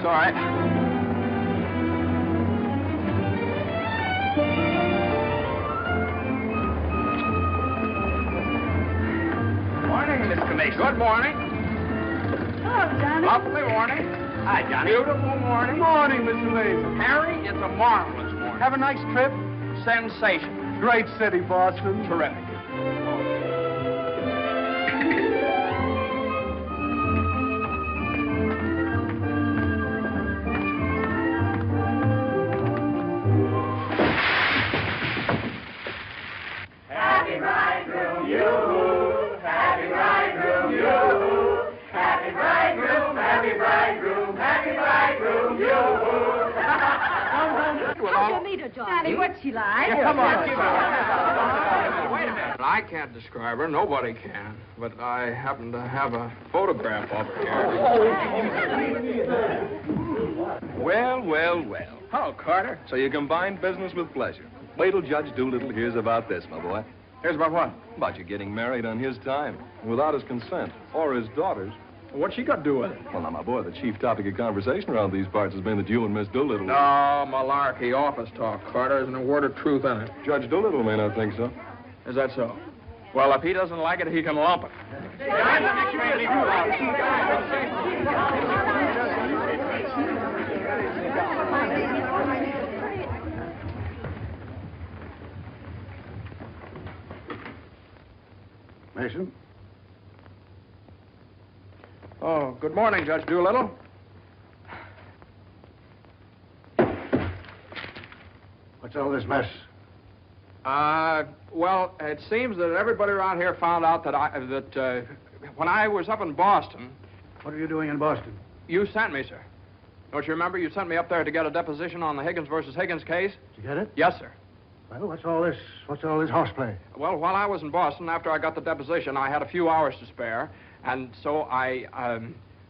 It's all right. Morning, Mr. Mason. Good morning. Hello, Johnny. Lovely morning. Hi, Johnny. Beautiful morning. Morning, Mr. Mason. Harry, it's a marvelous morning. Have a nice trip? Sensation. Great city, Boston. Terrific. Happy bridegroom, you. Happy bridegroom, you. Happy bridegroom, happy bridegroom, happy bridegroom, you. How'd you meet her, Johnny? What's she like? Yeah, come on. Wait a minute. I can't describe her. Nobody can. But I happen to have a photograph of her here. Well, well, well. Hello, Carter. So you combine business with pleasure. Wait till Judge Doolittle hears about this, my boy. Here's about what? About you getting married on his time, without his consent, or his daughter's. What's she got to do with it? Well, now, my boy, the chief topic of conversation around these parts has been that you and Miss Doolittle... No, malarkey, office talk, Carter. Isn't a word of truth in it. Judge Doolittle may not think so. Is that so? Well, if he doesn't like it, he can lump it. Mason? Oh, good morning, Judge Doolittle. What's all this mess? Well, it seems that everybody around here found out that when I was up in Boston... What are you doing in Boston? You sent me, sir. Don't you remember? You sent me up there to get a deposition on the Higgins versus Higgins case? Did you get it? Yes, sir. Well, what's all this horseplay? Well, while I was in Boston, after I got the deposition, I had a few hours to spare, and so I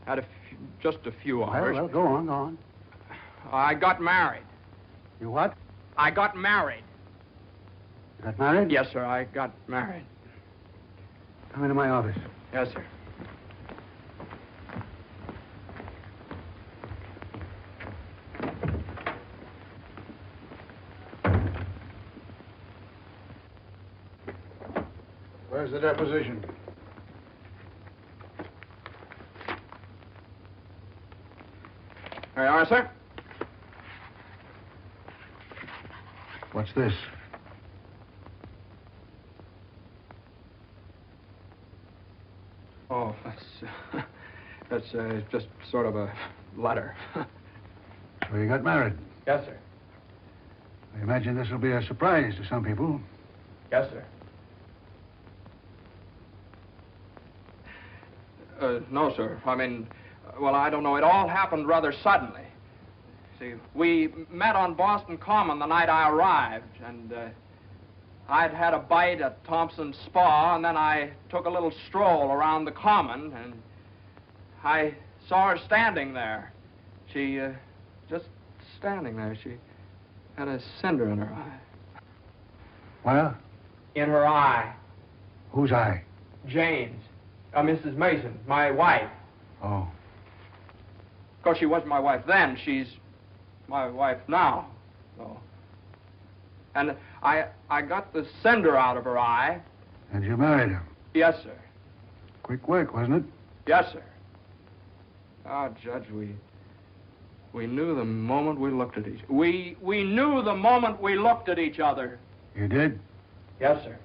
had just a few hours. Well, go on. I got married. You what? I got married. You got married? Yes, sir, I got married. Come into my office. Yes, sir. Where's the deposition? There you are, sir. What's this? Oh, that's just sort of a letter. So you got married. Yes, sir. I imagine this will be a surprise to some people. Yes, sir. No, sir. I mean, well, I don't know. It all happened rather suddenly. See, we met on Boston Common the night I arrived, and I'd had a bite at Thompson's Spa, and then I took a little stroll around the Common, and I saw her standing there. She, just standing there. She had a cinder in her eye. Well? In her eye. Whose eye? Jane's. Mrs. Mason, my wife. Oh. Of course, she wasn't my wife then. She's my wife now. So. And I got the cinder out of her eye. And you married her? Yes, sir. Quick work, wasn't it? Yes, sir. Oh, Judge, we knew the moment we looked at each other. We knew the moment we looked at each other. You did? Yes, sir.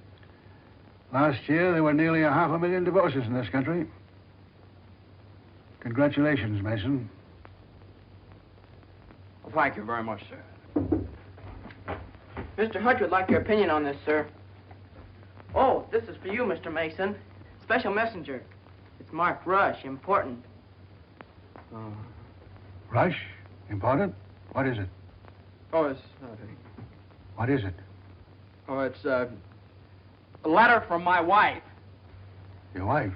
Last year, there were nearly 500,000 divorces in this country. Congratulations, Mason. Well, thank you very much, sir. Mr. Hutch would like your opinion on this, sir. Oh, this is for you, Mr. Mason. Special messenger. It's marked Rush, important. Rush? Important? What is it? Oh, it's nothing. What is it? Oh, it's a letter from my wife. Your wife?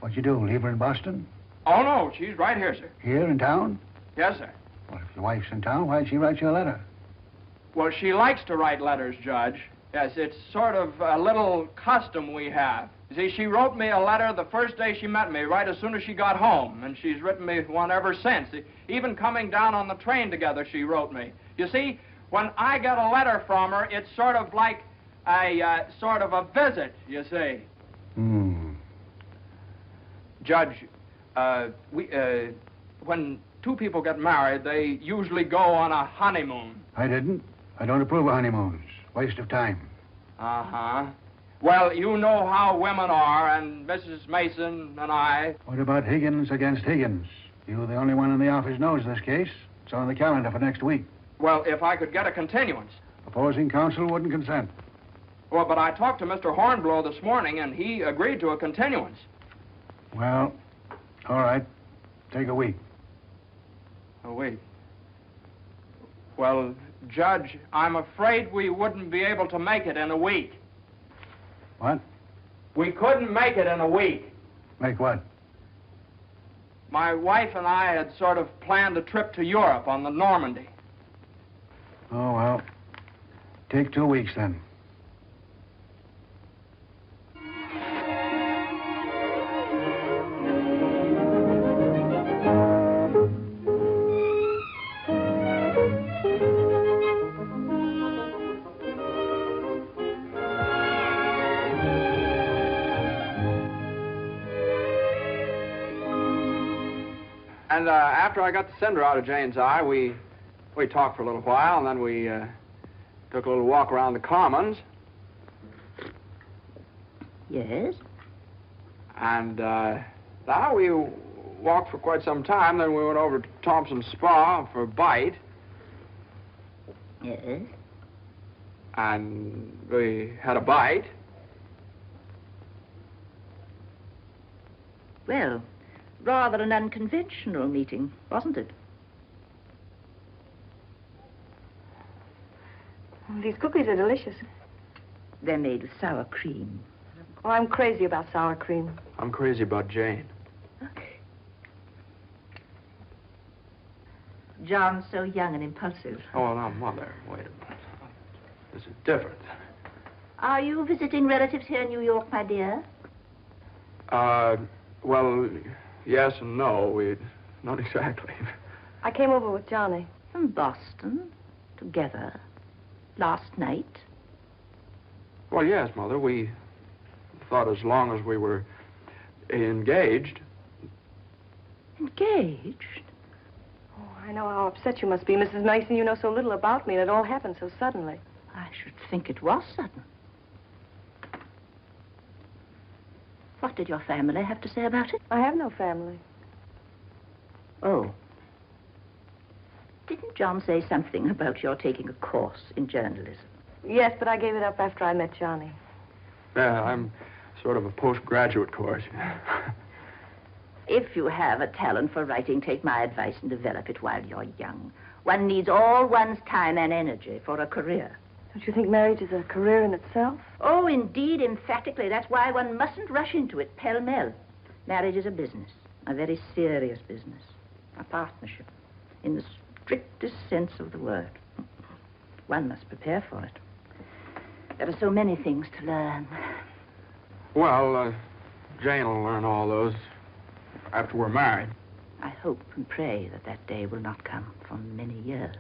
What'd you do, leave her in Boston? Oh, no, she's right here, sir. Here in town? Yes, sir. Well, if your wife's in town, why'd she write you a letter? Well, she likes to write letters, Judge. Yes, it's sort of a little custom we have. You see, she wrote me a letter the first day she met me, right as soon as she got home, and she's written me one ever since. Even coming down on the train together, she wrote me. You see, when I get a letter from her, it's sort of like a sort of a visit, you see. Judge, when two people get married, they usually go on a honeymoon. I didn't. I don't approve of honeymoons. Waste of time. Uh-huh. Well, you know how women are, and Mrs. Mason and I... What about Higgins against Higgins? You're the only one in the office knows this case. It's on the calendar for next week. Well, if I could get a continuance. Opposing counsel wouldn't consent. Well, but I talked to Mr. Hornblow this morning, and he agreed to a continuance. Well, all right. Take a week. A week? Well, Judge, I'm afraid we wouldn't be able to make it in a week. What? We couldn't make it in a week. Make what? My wife and I had sort of planned a trip to Europe on the Normandy. Oh, well. Take 2 weeks, then. And after I got the cinder out of Jane's eye, we talked for a little while, and then we took a little walk around the Commons. Yes? And now we walked for quite some time. Then we went over to Thompson's Spa for a bite. Yes? And we had a bite. Well, rather an unconventional meeting, wasn't it? These cookies are delicious. They're made with sour cream. Oh, I'm crazy about sour cream. I'm crazy about Jane. Okay. John's so young and impulsive. Oh, now, Mother, wait a minute. This is different. Are you visiting relatives here in New York, my dear? Well, yes and no. Not exactly. I came over with Johnny. From Boston, together, last night. Well, yes, Mother. We thought as long as we were engaged. Engaged? Oh, I know how upset you must be, Mrs. Mason. You know so little about me, and it all happened so suddenly. I should think it was sudden. What did your family have to say about it? I have no family. Oh. Didn't John say something about your taking a course in journalism? Yes, but I gave it up after I met Johnny. Yeah, I'm sort of a postgraduate course. If you have a talent for writing, take my advice and develop it while you're young. One needs all one's time and energy for a career. Don't you think marriage is a career in itself? Oh, indeed, emphatically. That's why one mustn't rush into it pell-mell. Marriage is a business, a very serious business, a partnership, in the strictest sense of the word. One must prepare for it. There are so many things to learn. Well, Jane will learn all those after we're married. I hope and pray that that day will not come for many years.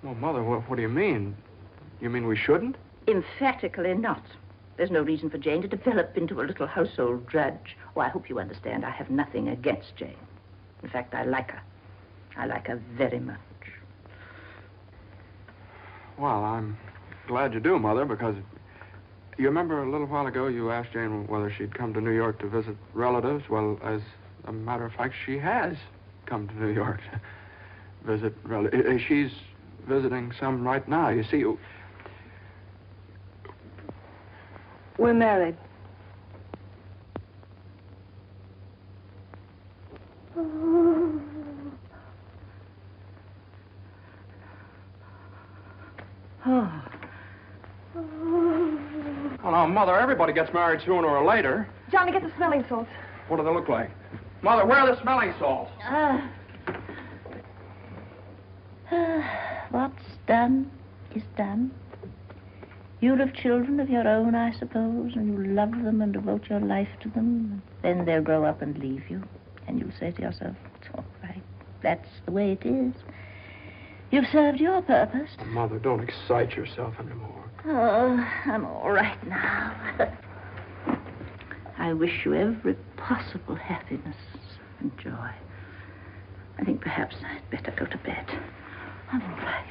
Well, Mother, what do you mean? You mean we shouldn't? Emphatically not. There's no reason for Jane to develop into a little household drudge. Oh, I hope you understand. I have nothing against Jane. In fact, I like her. I like her very much. Well, I'm glad you do, Mother, because you remember a little while ago you asked Jane whether she'd come to New York to visit relatives. Well, as a matter of fact, she has come to New York to visit relatives. She's visiting some right now. You see, we're married. Oh. Oh, now, Mother, everybody gets married sooner or later. Johnny, get the smelling salts. What do they look like? Mother, where are the smelling salts? What's done is done. You'll have children of your own, I suppose, and you'll love them and devote your life to them. Then they'll grow up and leave you, and you'll say to yourself, it's all right. That's the way it is. You've served your purpose. Oh, Mother, don't excite yourself anymore. Oh, I'm all right now. I wish you every possible happiness and joy. I think perhaps I'd better go to bed. I'm all right.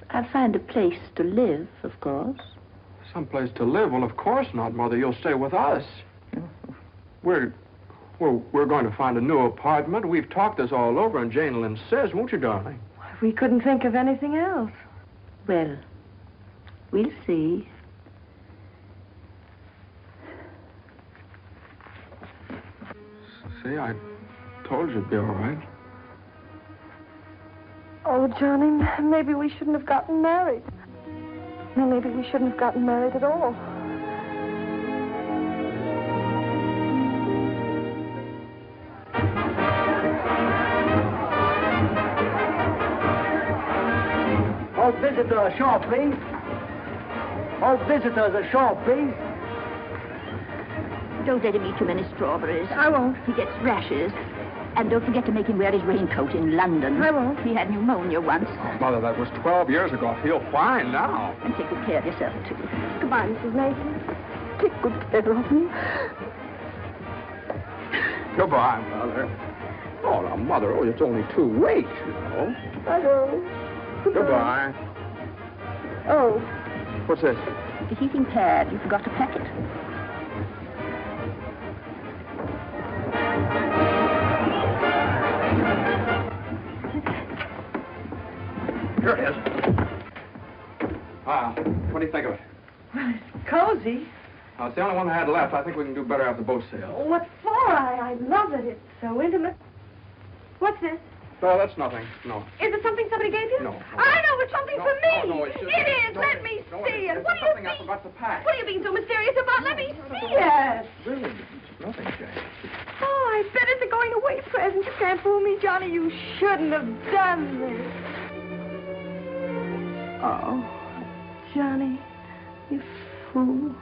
I'll find a place to live, of course. Some place to live? Well, of course not, Mother. You'll stay with us. We're going to find a new apartment. We've talked this all over, and Jane will insist, won't you, darling? We couldn't think of anything else. Well, we'll see. See, I told you it'd be all right. Oh, Johnny, maybe we shouldn't have gotten married. No, maybe we shouldn't have gotten married at all. All visitors ashore, please. All visitors ashore, please. Don't let him eat too many strawberries. I won't. He gets rashes. And don't forget to make him wear his raincoat in London. I won't. He had pneumonia once. Oh, Mother, that was 12 years ago. Feel fine now. And take good care of yourself, too. Goodbye, Mrs. Mason. Take good care of me. Goodbye, Mother. Oh, now, Mother, it's only 2 weeks, you know. I know. Goodbye. Oh. What's this? The heating pad. You forgot to pack it. Here it is. What do you think of it? Well, it's cozy. It's the only one I had left. I think we can do better after boat sale. What for? I love it. It's so intimate. What's this? No, that's nothing. No. Is it something somebody gave you? No. I know it's something for me. No, it's just... It is. Let me see it. What do you something I mean? forgot to pack. What are you being so mysterious about? Let me see it. Really, it's nothing, Jane. Oh, I bet it's a going-away present. You can't fool me, Johnny. You shouldn't have done this. Oh, Johnny, you fool.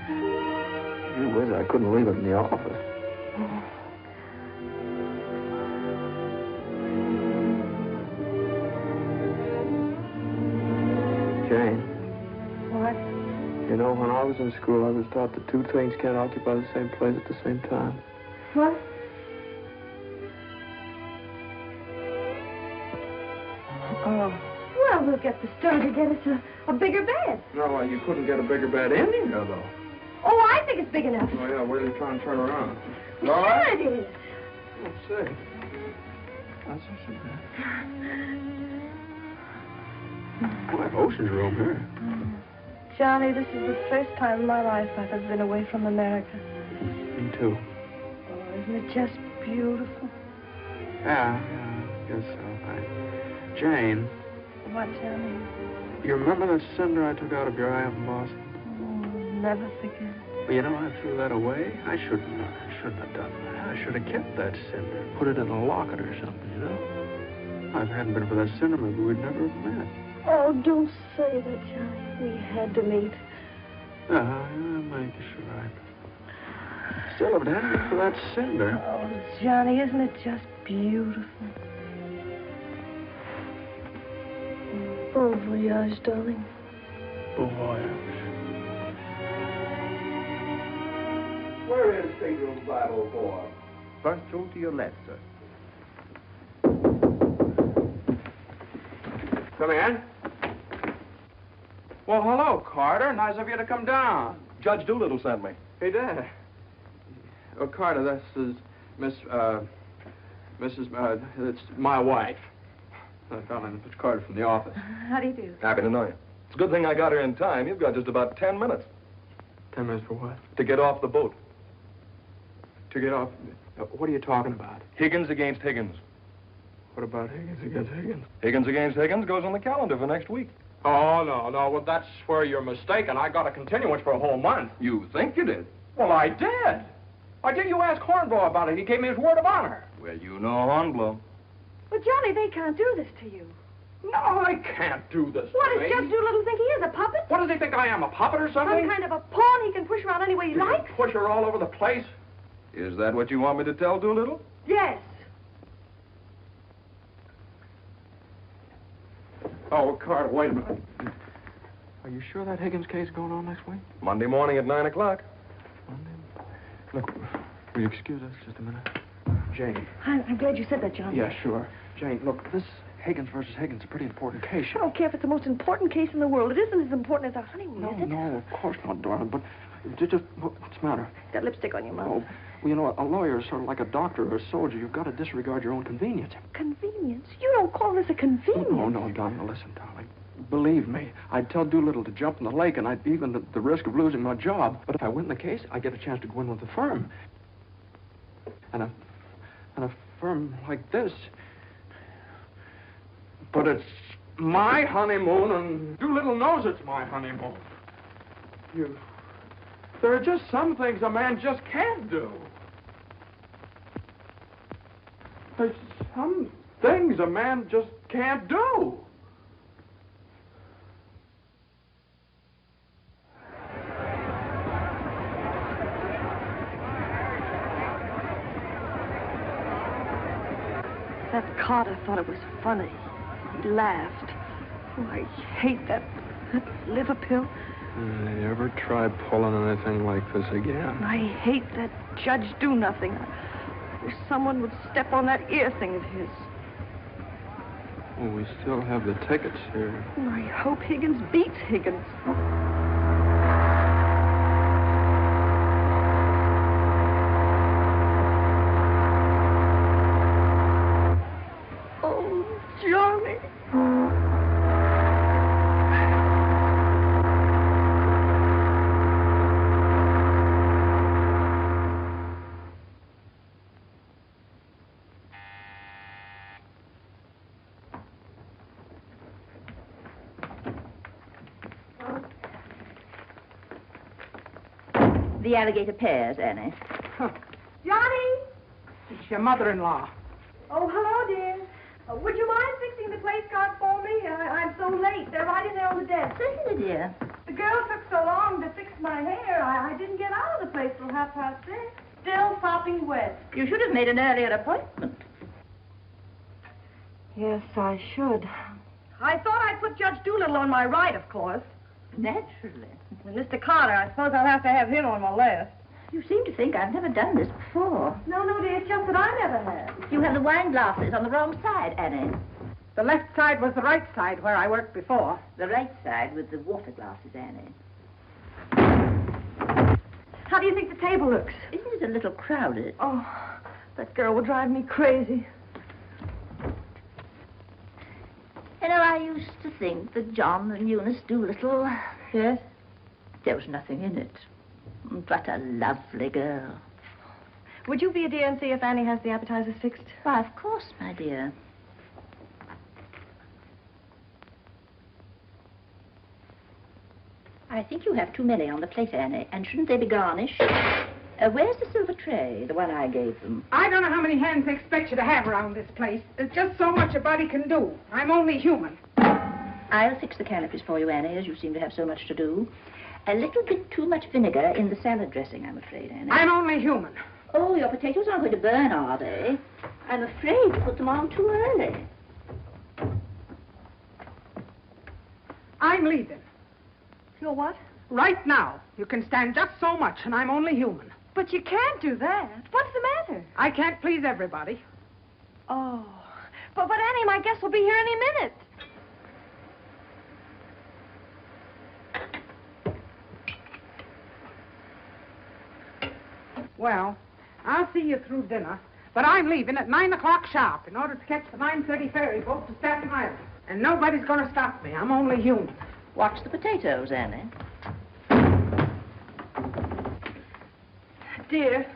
Gee whiz, I couldn't leave it in the office. Jane. What? You know, when I was in school, I was taught that 2 things can't occupy the same place at the same time. What? Oh. Well, we'll get the store to get us a bigger bed. No, well, you couldn't get a bigger bed in here, though. Oh, I think it's big enough. Oh, yeah, where are you trying to turn around? Sure it is. Let's see. That's not so bad. Well, ocean's room here. Johnny, this is the first time in my life I've ever been away from America. Me too. Oh, isn't it just beautiful? Yeah, I guess so. Jane. What, Johnny? You remember that cinder I took out of your eye up in Boston? Oh, never forget. Well, you know, I threw that away. I shouldn't have done that. I should have kept that cinder, put it in a locket or something, you know? If it hadn't been for that cinder, maybe we'd never have met. Oh, don't say that, Johnny. We had to meet. Maybe you're right. Still, if it hadn't been for that cinder... Oh, Johnny, isn't it just beautiful? Bon voyage, darling. Bon voyage. Where is stateroom 504? First room to your left, sir. Come in. Well, hello, Carter. Nice of you to come down. Judge Doolittle sent me. He did. Oh, Carter, this is it's my wife. I found in Mr. Carter from the office. How do you do? Happy to know you. It's a good thing I got here in time. You've got just about 10 minutes 10 minutes for what? to get off the boat. To get off. What are you talking about? Higgins against Higgins. What about Higgins against Higgins? Higgins against Higgins goes on the calendar for next week. Oh, no. Well, that's where you're mistaken. I got a continuance for a whole month. You think you did? Well, I did. Why, didn't you ask Hornblow about it? He gave me his word of honor. Well, you know Hornblow. But, Johnny, they can't do this to you. No, I can't do this What to does me. Judge Doolittle think he is, a puppet? What does he think I am, a puppet or something? Some kind of a pawn he can push around any way he You can likes? push her all over the place. Is that what you want me to tell Doolittle? Yes. Oh, Carter, wait a minute. Are you sure that Higgins case is going on next week? Monday morning at 9 o'clock. Monday? Look, will you excuse us just a minute? Jane. I'm glad you said that, Johnny. Yeah, sure. Jane, look, this Higgins versus Higgins is a pretty important case. I don't care if it's the most important case in the world. It isn't as important as our honeymoon, No, is it? no, of course not, darling, but just what's the matter? Got lipstick on your mouth. Oh, well, you know, a lawyer is sort of like a doctor or a soldier. You've got to disregard your own convenience. Convenience? You don't call this a convenience. No, darling, listen, darling. Believe me, I'd tell Doolittle to jump in the lake, and I'd even the risk of losing my job. But if I win the case, I get a chance to go in with the firm. And a firm like this. But it's my honeymoon, and Doolittle knows it's my honeymoon. There are just some things a man just can't do. There's some things a man just can't do. That Carter thought it was funny. He laughed. Oh, I hate that liver pill. You ever try pulling anything like this again? I hate that Judge Do-Nothing. I wish someone would step on that ear thing of his. Well, we still have the tickets here. Oh, I hope Higgins beats Higgins. Oh, Johnny. The alligator pears, Annie. Johnny! It's your mother-in-law. Oh, hello, dear. Would you mind fixing the place cards for me? I'm so late. They're right in there on the desk. Certainly, dear. The girl took so long to fix my hair, I didn't get out of the place till 6:30. Still sopping wet. You should have made an earlier appointment. Yes, I should. I thought I'd put Judge Doolittle on my right, of course. Naturally. And Mr. Carter, I suppose I'll have to have him on my left. You seem to think I've never done this before. No, dear, it's just that I never have. You have the wine glasses on the wrong side, Annie. The left side was the right side where I worked before. The right side with the water glasses, Annie. How do you think the table looks? Isn't it a little crowded? Oh, that girl will drive me crazy. You know, I used to think that John and Eunice Doolittle... Yes? There was nothing in it. But a lovely girl. Would you be a dear and see if Annie has the appetizers fixed? Why, of course, my dear. I think you have too many on the plate, Annie. And shouldn't they be garnished? Where's the silver tray, the one I gave them? I don't know how many hands they expect you to have around this place. There's just so much a body can do. I'm only human. I'll fix the canopies for you, Annie, as you seem to have so much to do. A little bit too much vinegar in the salad dressing, I'm afraid, Annie. I'm only human. Oh, your potatoes aren't going to burn, are they? I'm afraid you put them on too early. I'm leaving. You're what? Right now. You can stand just so much, and I'm only human. But you can't do that. What's the matter? I can't please everybody. Oh. But Annie, my guest will be here any minute. Well, I'll see you through dinner, but I'm leaving at 9 o'clock sharp in order to catch the 9:30 ferry boat to Staten Island. And nobody's going to stop me. I'm only human. Watch the potatoes, Annie. Dear,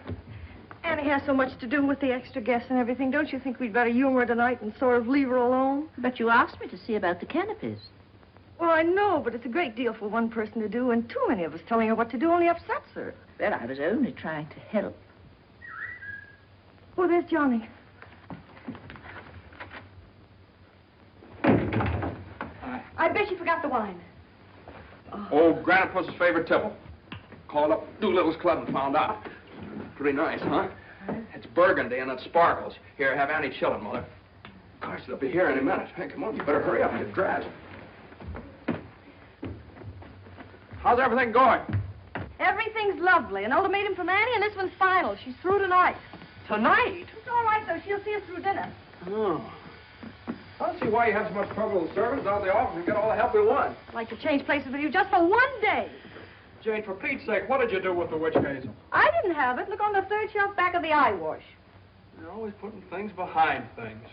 Annie has so much to do with the extra guests and everything. Don't you think we'd better humor her tonight and sort of leave her alone? But you asked me to see about the canopies. Well, I know, but it's a great deal for one person to do, and too many of us telling her what to do only upsets her. Well, I was only trying to help. Oh, there's Johnny. I bet you forgot the wine. Oh, Grandpa's favorite tipple. Called up Doolittle's club and found out. Pretty nice, huh? It's burgundy and it sparkles. Here, have Annie chillin', Mother. Gosh, they'll be here any minute. Hey, come on, you better hurry up and get dressed. How's everything going? Everything's lovely. An ultimatum from Annie, and this one's final. She's through tonight. Tonight? It's all right, though. She'll see us through dinner. Oh. I don't see why you have so much trouble with servants out of the office and get all the help we want. I'd like to change places with you just for one day. Jane, for Pete's sake, what did you do with the witch hazel? I didn't have it. Look on the third shelf back of the eye wash. You're always putting things behind things.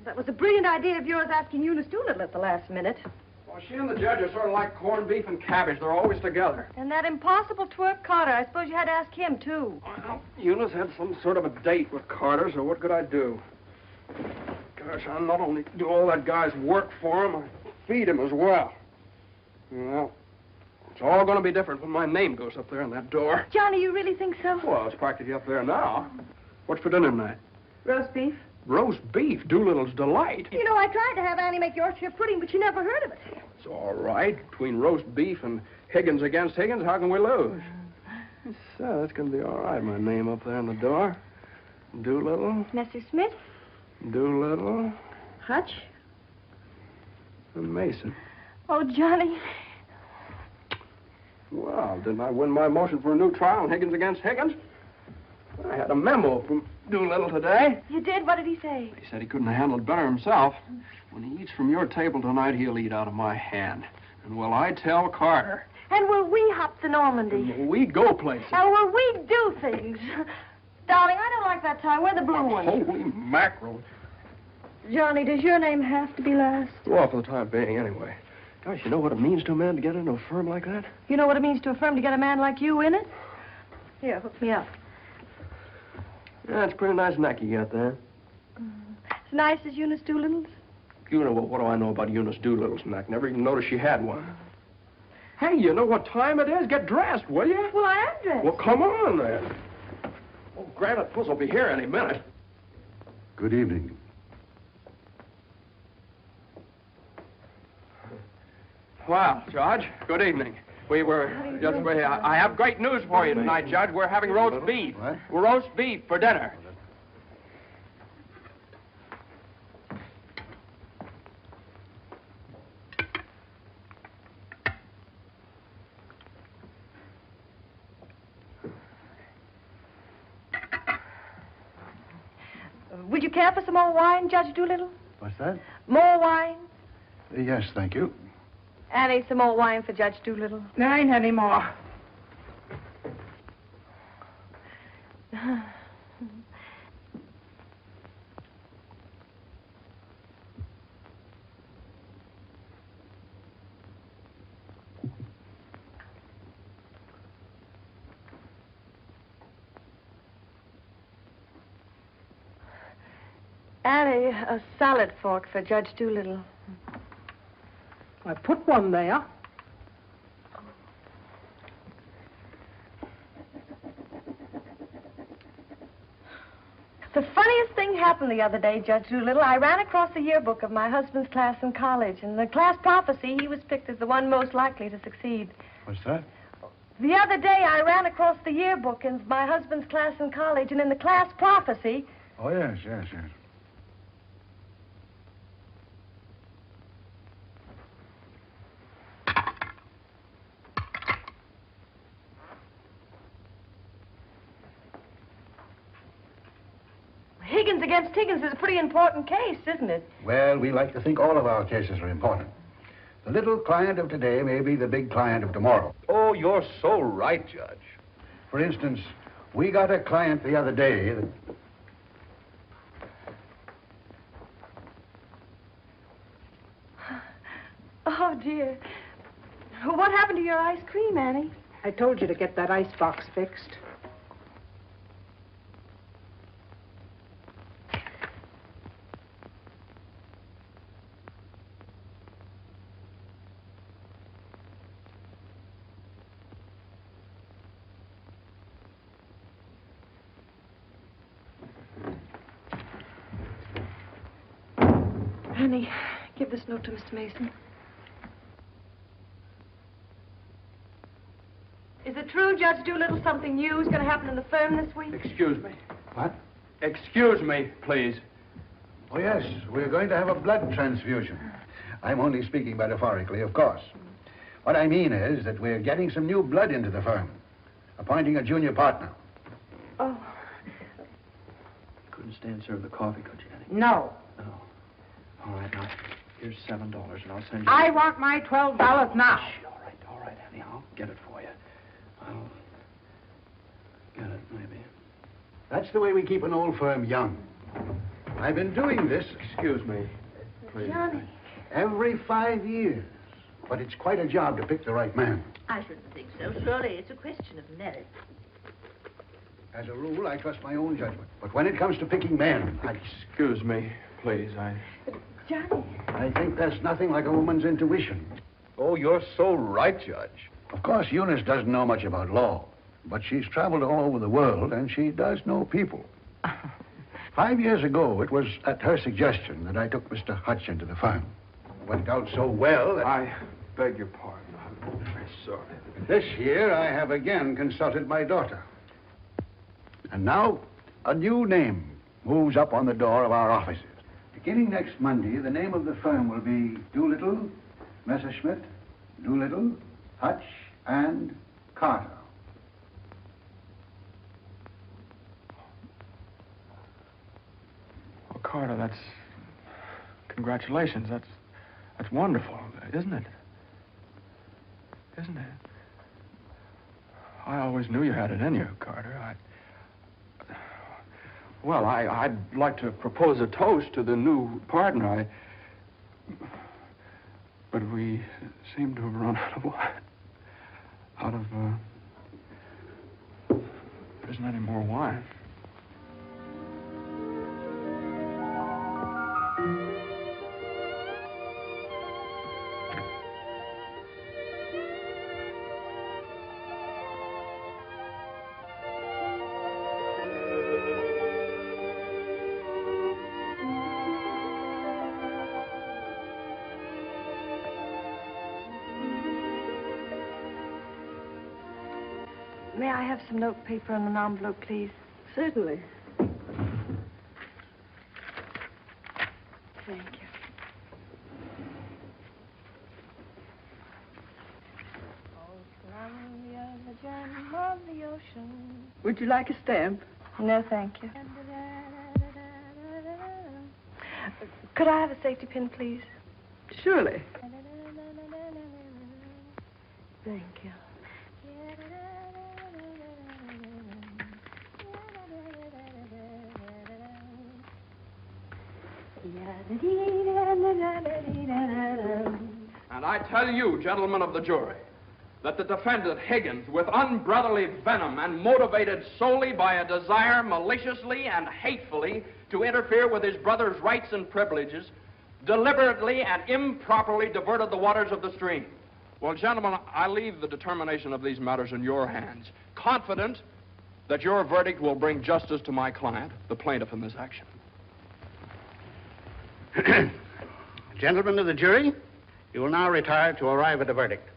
That was a brilliant idea of yours asking Eunice Doolittle at the last minute. Well, she and the judge are sort of like corned beef and cabbage. They're always together. And that impossible twerp Carter. I suppose you had to ask him, too. Well, Eunice had some sort of a date with Carter, so what could I do? Gosh, I not only do all that guy's work for him, I feed him as well. Well, it's all going to be different when my name goes up there in that door. Johnny, you really think so? Well, it's practically up there now. What's for dinner tonight? Roast beef. Roast beef, Doolittle's delight. You know, I tried to have Annie make Yorkshire pudding, but she never heard of it. It's all right. Between roast beef and Higgins against Higgins, how can we lose? So, that's going to be all right, my name up there in the door. Doolittle, Messrs. Smith. Doolittle, Hutch. and Mason. Oh, Johnny. Well, didn't I win my motion for a new trial on Higgins against Higgins? I had a memo from Doolittle today. You did? What did he say? He said he couldn't have handled it better himself. When he eats from your table tonight, he'll eat out of my hand. And will I tell Carter? And will we hop to Normandy? And will we go places? And will we do things? Darling, I don't like that tie. Wear the blue one. Holy mackerel. Johnny, does your name have to be last? Well, for the time being, anyway. Gosh, you know what it means to a man to get into a firm like that? You know what it means to a firm to get a man like you in it? Here, hook me up. Yeah, it's a pretty nice neck you got there. As nice as Eunice Doolittle's? You know, what do I know about Eunice Doolittle's neck? Never even noticed she had one. Hey, you know what time it is? Get dressed, will you? Well, I am dressed. Well, come on, then. Oh, Granite Puss will be here any minute. Good evening. Well, Judge, good evening. I have great news for you tonight, Judge. We're having roast beef. What? Roast beef for dinner. Would you care for some more wine, Judge Doolittle? What's that? More wine? Yes, thank you. Annie, some more wine for Judge Doolittle. There ain't any more. Annie, a salad fork for Judge Doolittle. I put one there. The funniest thing happened the other day, Judge Doolittle. I ran across the yearbook of my husband's class in college. In the class prophecy, he was picked as the one most likely to succeed. What's that? The other day, I ran across the yearbook in my husband's class in college, and in the class prophecy... Oh, yes. Higgins against Higgins is a pretty important case, isn't it? Well, we like to think all of our cases are important. The little client of today may be the big client of tomorrow. Oh, you're so right, Judge. For instance, we got a client the other day that... Oh, dear. What happened to your ice cream, Annie? I told you to get that ice box fixed. Johnny, give this note to Mr. Mason. Is it true, Judge Doolittle, something new is going to happen in the firm this week? Excuse me. What? Excuse me, please. Oh, yes, we're going to have a blood transfusion. I'm only speaking metaphorically, of course. What I mean is that we're getting some new blood into the firm, appointing a junior partner. Oh. Couldn't stand serve the coffee, could you, Annie? No. No. All right, now, here's $7, and I'll send you... I want my $12 now. All right, Annie, I'll get it for you. I'll get it, maybe. That's the way we keep an old firm young. I've been doing this, Excuse me, please. Johnny. every 5 years. But it's quite a job to pick the right man. I shouldn't think so. Surely it's a question of merit. As a rule, I trust my own judgment. But when it comes to picking men, Excuse me, please. Johnny. I think there's nothing like a woman's intuition. Oh, you're so right, Judge. Of course, Eunice doesn't know much about law, but she's traveled all over the world, and she does know people. 5 years ago, it was at her suggestion that I took Mr. Hutch into the firm. It went out so well that... I beg your pardon. I'm very sorry. This year, I have again consulted my daughter. And now, a new name moves up on the door of our offices. Beginning next Monday, the name of the firm will be Doolittle, Messerschmitt, Doolittle, Hutch, and Carter. Well, Carter, that's... Congratulations. That's wonderful, isn't it? Isn't it? I always knew you had it in you, Carter. Well, I'd like to propose a toast to the new partner. But we seem to have run out of wine. There isn't any more wine. May I have some note paper and an envelope, please? Certainly. Thank you. Would you like a stamp? No, thank you. Could I have a safety pin, please? Surely. Thank you. And I tell you, gentlemen of the jury, that the defendant, Higgins, with unbrotherly venom and motivated solely by a desire maliciously and hatefully to interfere with his brother's rights and privileges, deliberately and improperly diverted the waters of the stream. Well, gentlemen, I leave the determination of these matters in your hands, confident that your verdict will bring justice to my client, the plaintiff in this action. Gentlemen of the jury, you will now retire to arrive at a verdict.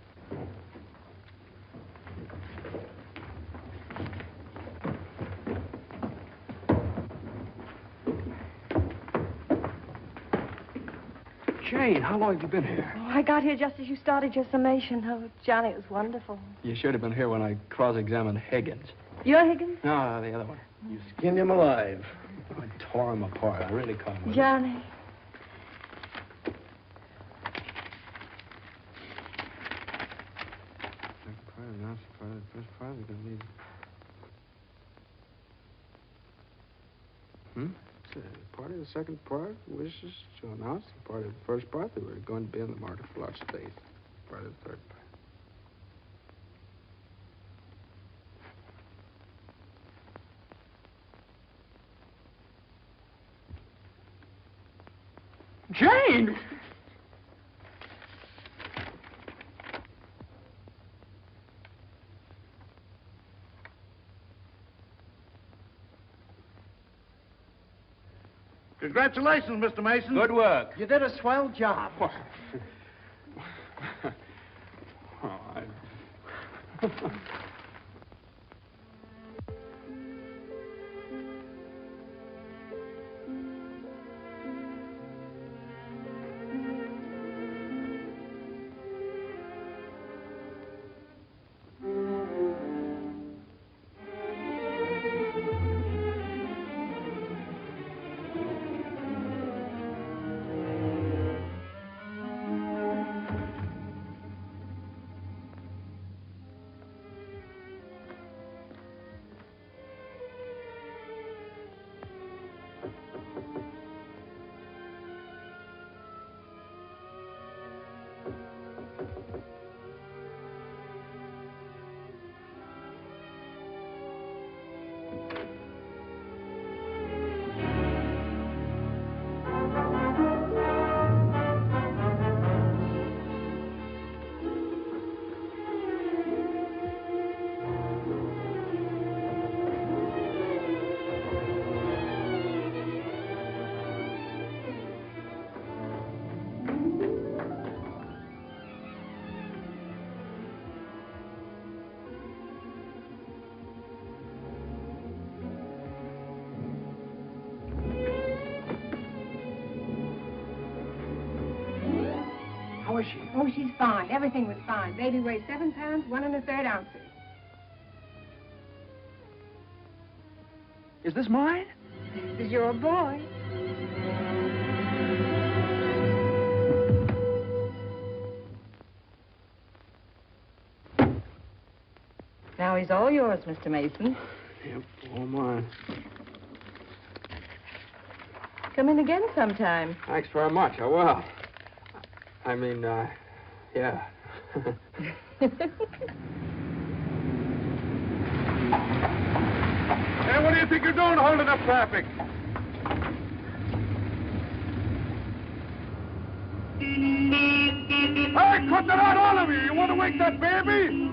Jane, how long have you been here? Oh, I got here just as you started your summation. Oh, Johnny, it was wonderful. You should have been here when I cross-examined Higgins. You're Higgins? No, the other one. You skinned him alive. I tore him apart. I really caught him. Johnny. Part of the second part wishes to announce the part of the first part that we're going to be in the market for large space. Part of the third part. Jane! Congratulations, Mr. Mason. Good work. You did a swell job. How is she? Oh, she's fine. Everything was fine. Baby weighs 7 pounds, 1 1/3 ounces. Is this mine? This is your boy. Now he's all yours, Mr. Mason. Yep, all mine. Come in again sometime. Thanks very much. I will. I mean, yeah. Hey, what do you think you're doing holding up traffic? Hey, cut that out, all of you! You want to wake that baby?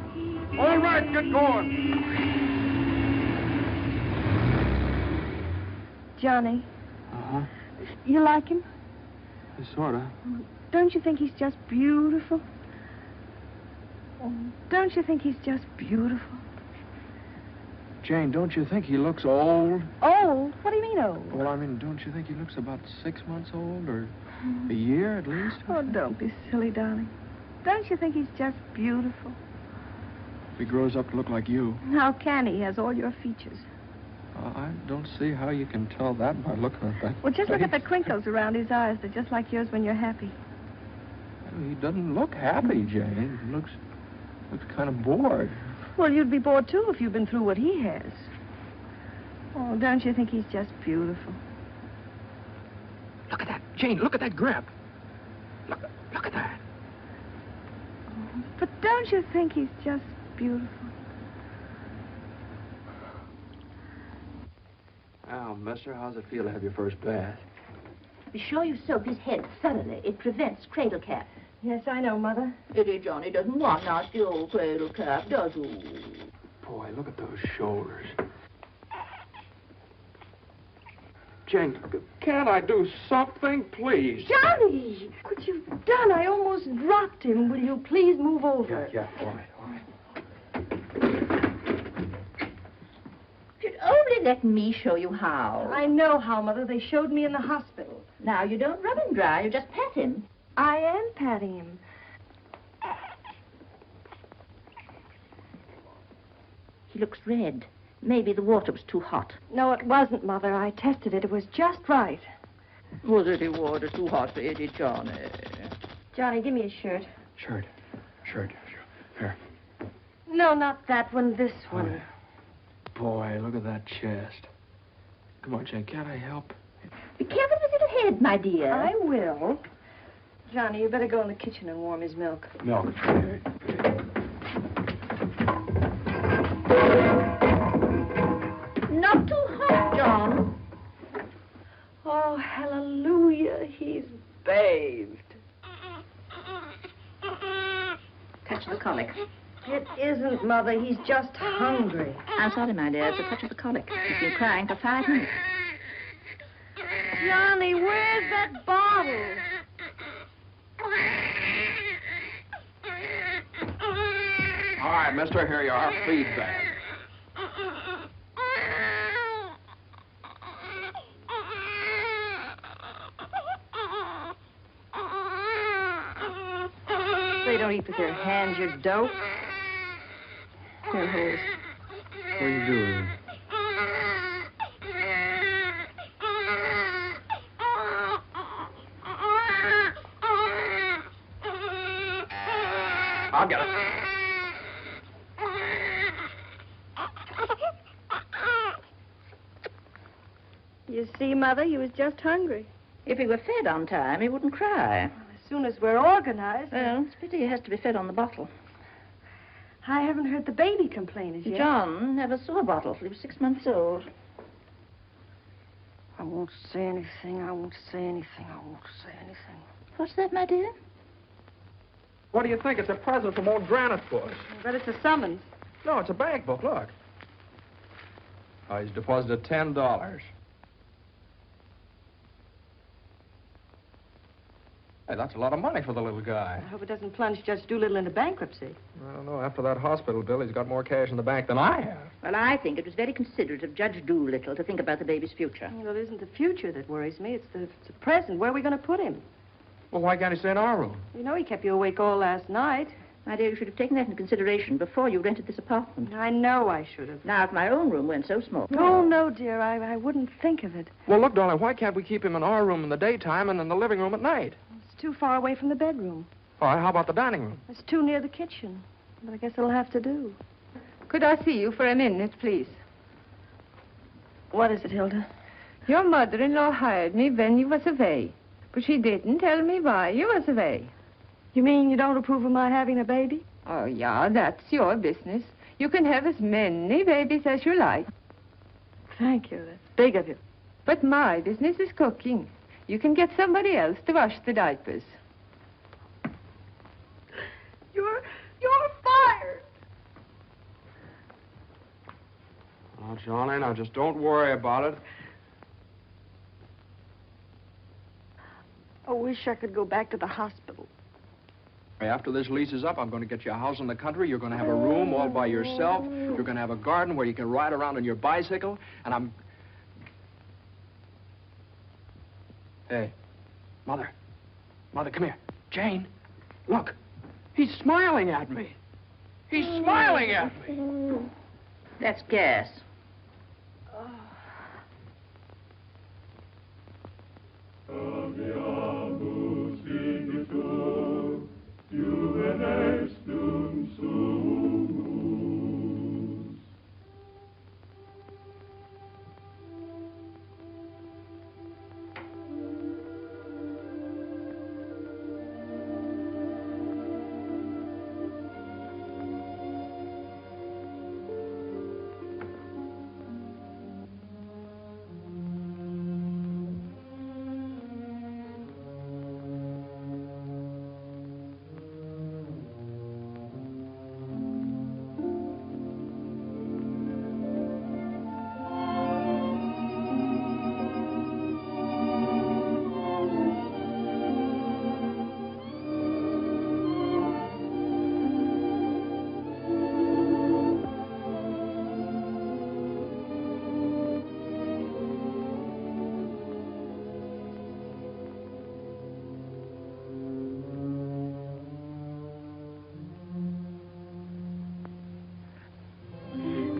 All right, get going. Johnny, Uh-huh. you like him? Sort of. Don't you think he's just beautiful? Don't you think he's just beautiful? Jane, don't you think he looks old? Old? What do you mean old? Well, I mean, don't you think he looks about 6 months old, or a year at least? Oh, don't be silly, darling. Don't you think he's just beautiful? If he grows up to look like you. How can he? He has all your features. I don't see how you can tell that by looking at that. Well, just look at the face. crinkles around his eyes. They're just like yours when you're happy. He doesn't look happy, Jane. He looks kind of bored. Well, you'd be bored, too, if you'd been through what he has. Oh, don't you think he's just beautiful? Look at that, Jane. Look at that grip. Look at that. But don't you think he's just beautiful? Well, mister, how's it feel to have your first bath? Be sure you soak his head thoroughly. It prevents cradle cap. Yes, I know, Mother. Eddie Johnny doesn't want nasty old cradle cap, does he? Boy, look at those shoulders. Jane, can't I do something, please? Johnny! What you've done, I almost dropped him. Will you please move over? Yeah, all right. You'd only let me show you how. I know how, Mother. They showed me in the hospital. Now, you don't rub him dry. You just pat him. I am patting him. He looks red. Maybe the water was too hot. No, it wasn't, Mother. I tested it. It was just right. Was it the water too hot for Eddie Johnny? Johnny, give me a shirt. Shirt. Here. No, not that one. This one. Boy, look at that chest. Come on, Jane, can't I help? Be careful with your head, my dear. I will. Johnny, you better go in the kitchen and warm his milk. Milk. Not too hot, John. Oh, hallelujah. He's bathed. Touch the colic. It isn't, Mother. He's just hungry. I'm sorry, my dear. It's a touch of the colic. He's been crying for 5 minutes. Johnny, where's that bottle? All right, mister, here you are. Feed bag. They don't eat with their hands, you dope. Here, hold. What are you doing? I'll get it. You see, Mother, he was just hungry. If he were fed on time, he wouldn't cry. As soon as we're organized. Well, it's a pity he has to be fed on the bottle. I haven't heard the baby complain as yet. John never saw a bottle till he was 6 months old. I won't say anything. I won't say anything. I won't say anything. What's that, my dear? What do you think? It's a present from old Granite Foot. But it's a summons. No, it's a bank book. Look. Oh, he's deposited $10. Hey, that's a lot of money for the little guy. I hope it doesn't plunge Judge Doolittle into bankruptcy. I don't know. After that hospital bill, he's got more cash in the bank than I have. Well, I think it was very considerate of Judge Doolittle to think about the baby's future. Well, it isn't the future that worries me. It's the present. Where are we going to put him? Well, why can't he stay in our room? You know he kept you awake all last night. My dear, you should have taken that into consideration before you rented this apartment. I know I should have. Now, if my own room weren't so small. Oh, no, dear. I wouldn't think of it. Well, look, darling, why can't we keep him in our room in the daytime and in the living room at night? It's too far away from the bedroom. All right, how about the dining room? It's too near the kitchen. But I guess it'll have to do. Could I see you for a minute, please? What is it, Hilda? Your mother-in-law hired me when you was away, but she didn't tell me why you was away. You mean you don't approve of my having a baby? Oh, yeah, that's your business. You can have as many babies as you like. Thank you. That's big of you. But my business is cooking. You can get somebody else to wash the diapers. You're fired. Oh, Johnny, now just don't worry about it. I wish I could go back to the hospital. After this lease is up, I'm going to get you a house in the country. You're going to have a room all by yourself. You're going to have a garden where you can ride around on your bicycle. And I'm... Hey, Mother. Mother, come here. Jane, look. He's smiling at me. He's smiling at me. That's gas.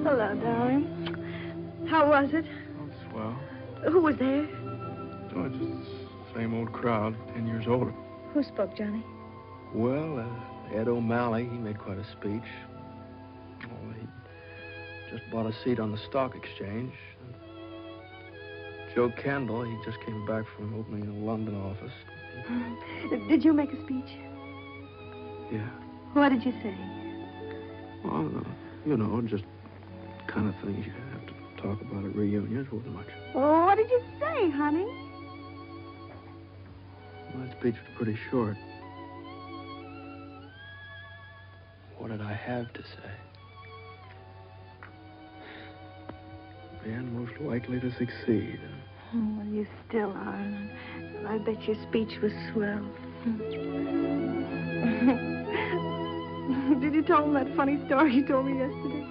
Hello, darling. How was it? Oh, swell. Who was there? Oh, it's just the same old crowd, 10 years older. Who spoke, Johnny? Well, Ed O'Malley, he made quite a speech. Oh, he just bought a seat on the stock exchange. Joe Kendall, he just came back from opening a London office. Did you make a speech? Yeah. What did you say? Well, you know, just kind of things you have to talk about at reunions. Wasn't much. Oh, what did you say, honey? Well, that speech was pretty short. What did I have to say? Man most likely to succeed. Oh, well, you still are. I bet your speech was swell. Did you tell him that funny story you told me yesterday?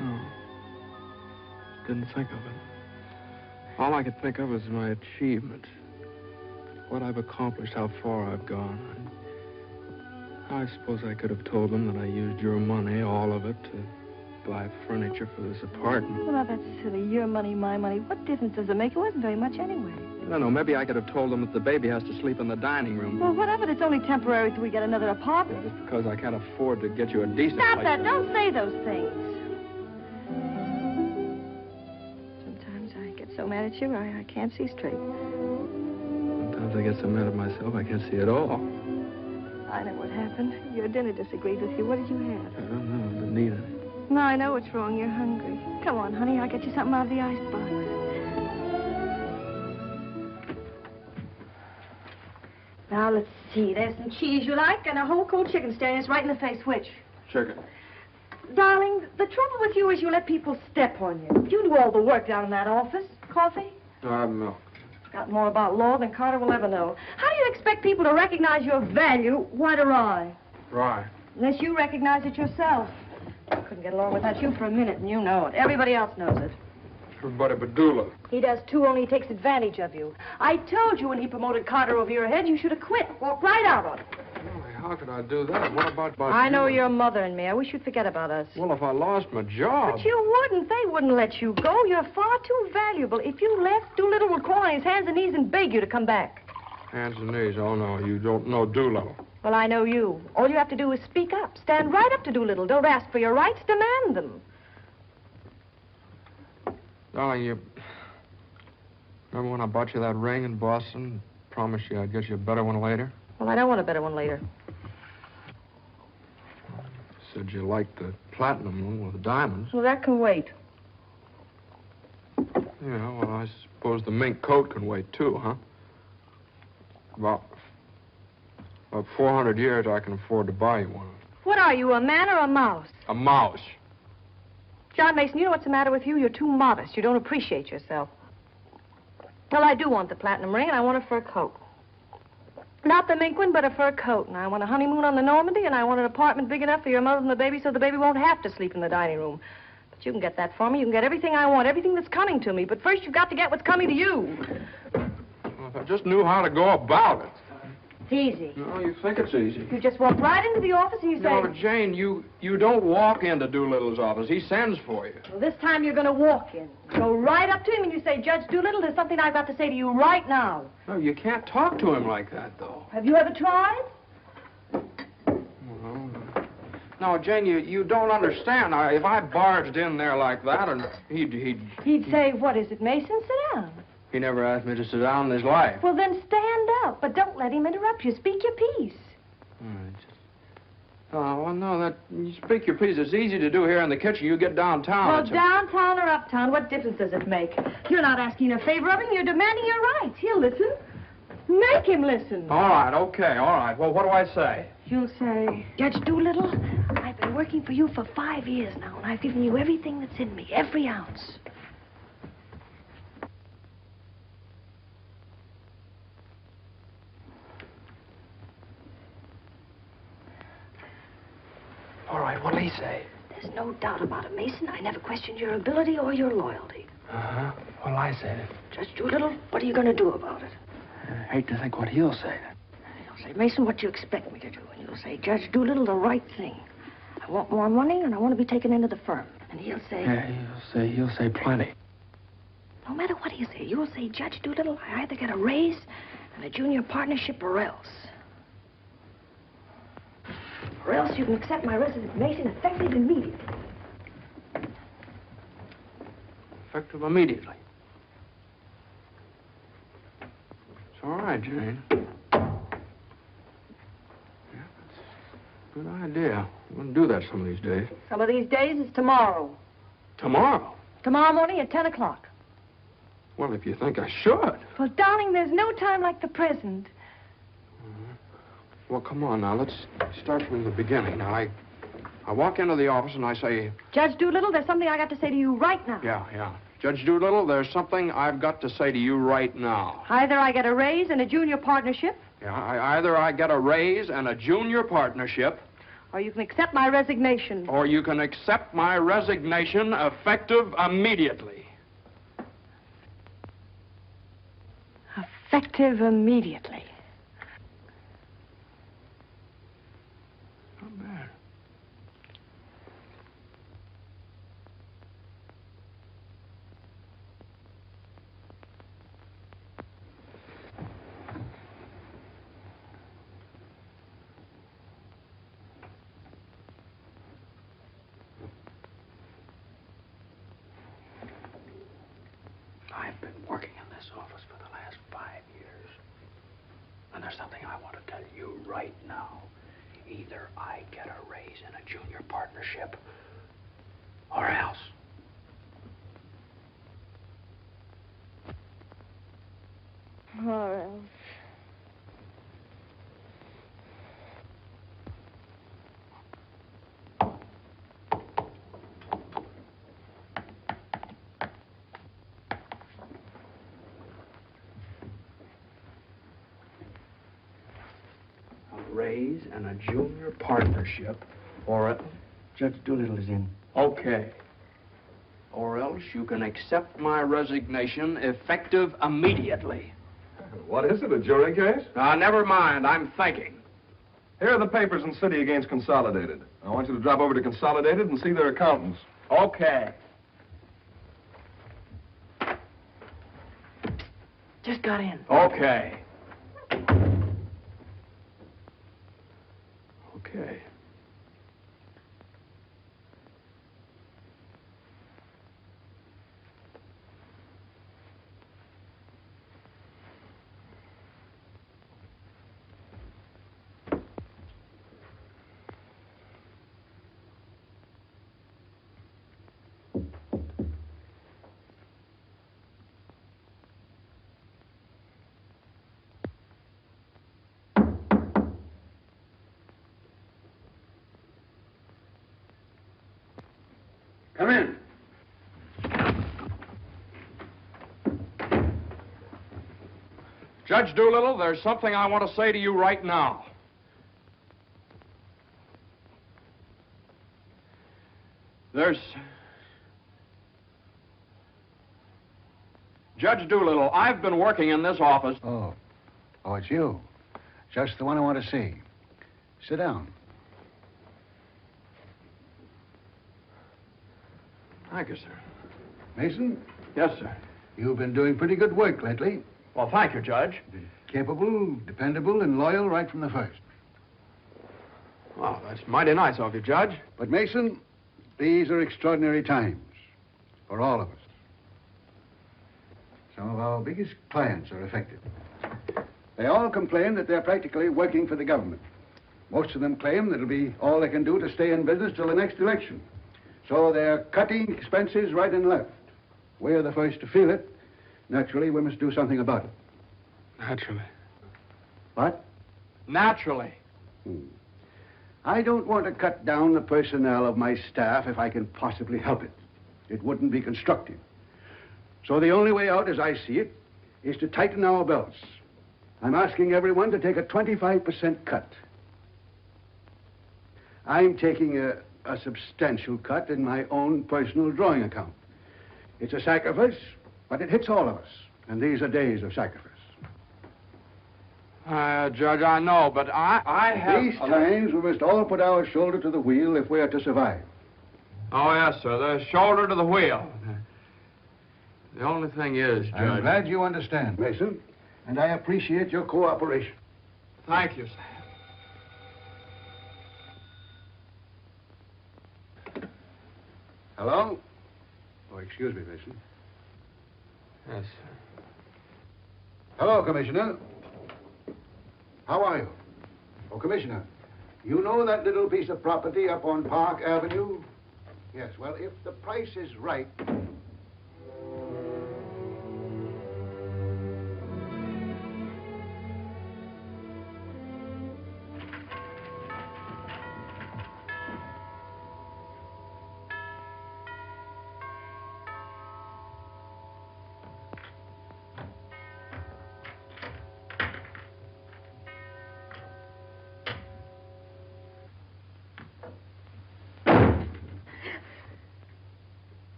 No. Didn't think of it. All I could think of was my achievements. What I've accomplished, how far I've gone. I suppose I could have told them that I used your money, all of it, to buy furniture for this apartment. Well, now, that's silly. Your money, my money. What difference does it make? It wasn't very much anyway. I don't know. Maybe I could have told them that the baby has to sleep in the dining room. Well, whatever. It's only temporary till we get another apartment. Just because I can't afford to get you a decent Stop place. that. Don't say those things. Sometimes I get so mad at you, I can't see straight. Sometimes I get so mad at myself, I can't see at all. I know what happened. Your dinner disagreed with you. What did you have? I don't know. I didn't eat it. No, I know what's wrong. You're hungry. Come on, honey. I'll get you something out of the icebox. Now, let's see. There's some cheese you like and a whole cold chicken staring us right in the face. Which? Chicken. Darling, the trouble with you is you let people step on you. You do all the work down in that office. Coffee? No, I have milk. Got more about law than Carter will ever know. How do you expect people to recognize your value? White or rye? Rye. Unless you recognize it yourself. I couldn't get along without you for a minute, and you know it. Everybody else knows it. Everybody but Dula. He does, too, only he takes advantage of you. I told you when he promoted Carter over your head, you should have quit. Walked right out on it. How could I do that? What about I know you? your mother and me. I wish you'd forget about us. Well, if I lost my job... But you wouldn't. They wouldn't let you go. You're far too valuable. If you left, Doolittle would crawl on his hands and knees and beg you to come back. Hands and knees. Oh, no, you don't know Doolittle. Well, I know you. All you have to do is speak up. Stand right up to Doolittle. Don't ask for your rights. Demand them. Darling, you... Remember when I bought you that ring in Boston? Promised you I'd get you a better one later? Well, I don't want a better one later. Said you liked the platinum one with the diamonds. Well, that can wait. Yeah, well, I suppose the mink coat can wait, too, huh? About 400 years, I can afford to buy you one. What are you, a man or a mouse? A mouse. John Mason, you know what's the matter with you? You're too modest. You don't appreciate yourself. Well, I do want the platinum ring, and I want a fur coat. Not the mink one, but a fur coat. And I want a honeymoon on the Normandy, and I want an apartment big enough for your mother and the baby so the baby won't have to sleep in the dining room. But you can get that for me. You can get everything I want, everything that's coming to me. But first, you've got to get what's coming to you. Well, if I just knew how to go about it. It's easy. No, you think it's easy. You just walk right into the office and you say... No, Jane, you don't walk into Doolittle's office. He sends for you. Well, this time you're going to walk in. Go right up to him and you say, Judge Doolittle, there's something I've got to say to you right now. No, you can't talk to him like that, though. Have you ever tried? No, Jane, you don't understand. If I barged in there like that, and He'd say, what is it, Mason? Sit down. He never asked me to sit down in his life. Well, then stand up, but don't let him interrupt you. Speak your piece. Oh, well, no, you speak your piece. It's easy to do here in the kitchen. You get downtown. Well, downtown or uptown, what difference does it make? You're not asking a favor of him. You're demanding your rights. He'll listen. Make him listen. All right, okay, all right. Well, what do I say? You'll say, Judge Doolittle, I've been working for you for 5 years now, and I've given you everything that's in me, every ounce. All right, what'll he say? There's no doubt about it, Mason. I never questioned your ability or your loyalty. Uh-huh. What'll I say? Judge Doolittle, what are you going to do about it? I hate to think what he'll say. He'll say, Mason, what do you expect me to do? And you'll say, Judge Doolittle, the right thing. I want more money, and I want to be taken into the firm. And he'll say... Yeah, he'll say plenty. No matter what he'll say, you'll say, Judge Doolittle, I either get a raise and a junior partnership or else. Or else you can accept my resignation effective immediately. Effective immediately. It's all right, Jane. Yeah, that's a good idea. I'm going to do that some of these days. Some of these days is tomorrow. Tomorrow? Tomorrow morning at 10 o'clock. Well, if you think I should. Well, darling, there's no time like the present. Well, come on now. Let's start from the beginning. Now, I walk into the office and I say... Judge Doolittle, there's something I got to say to you right now. Yeah. Judge Doolittle, there's something I've got to say to you right now. Either I get a raise and a junior partnership, Yeah, either I get a raise and a junior partnership, or you can accept my resignation. or you can accept my resignation effective immediately. Effective immediately. Not bad. I've been working in this office for the last 5 years. And there's something I want to tell you right now. Either I get a raise in a junior partnership, or else. Or else. A raise and a junior partnership, or else. Judge Doolittle is in. Okay. Or else you can accept my resignation effective immediately. What is it, a jury case? Never mind, I'm thinking. Here are the papers in City against Consolidated. I want you to drop over to Consolidated and see their accountants. Okay. Just got in. Okay. Okay. Come in. Judge Doolittle, there's something I want to say to you right now. Judge Doolittle, I've been working in this office. Oh, it's you. Just the one I want to see. Sit down. Thank you, sir. Mason, Yes, sir. you've been doing pretty good work lately. Well, thank you, Judge. Capable, dependable, and loyal right from the first. Well, that's mighty nice of you, Judge. But, Mason, these are extraordinary times for all of us. Some of our biggest clients are affected. They all complain that they're practically working for the government. Most of them claim that it'll be all they can do to stay in business till the next election. So they're cutting expenses right and left. We're the first to feel it. Naturally, we must do something about it. Naturally. What? Naturally. I don't want to cut down the personnel of my staff if I can possibly help it. It wouldn't be constructive. So the only way out, as I see it, is to tighten our belts. I'm asking everyone to take a 25% cut. I'm taking a substantial cut in my own personal drawing account. It's a sacrifice, but it hits all of us. And these are days of sacrifice. Judge, I know, but I have... These times, we must all put our shoulder to the wheel if we are to survive. Oh, yes, sir. The shoulder to the wheel. The only thing is, Judge... I'm glad you understand, Mason, and I appreciate your cooperation. Thank you, sir. Hello? Oh, excuse me, Mason. Yes, sir. Hello, Commissioner. How are you? Oh, Commissioner, you know that little piece of property up on Park Avenue? Yes, well, if the price is right...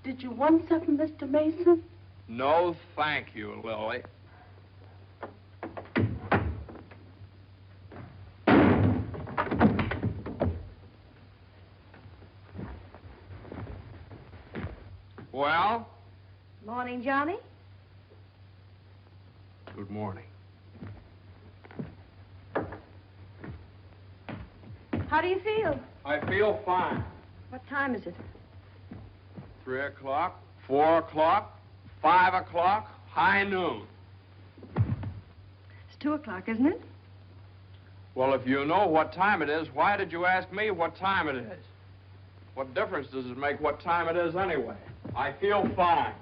Did you want something, Mr. Mason? No, thank you, Lily. Well? Morning, Johnny. Good morning. How do you feel? I feel fine. What time is it? 3 o'clock, 4 o'clock, 5 o'clock, high noon. It's 2 o'clock, isn't it? Well, if you know what time it is, why did you ask me what time it is? What difference does it make what time it is anyway? I feel fine.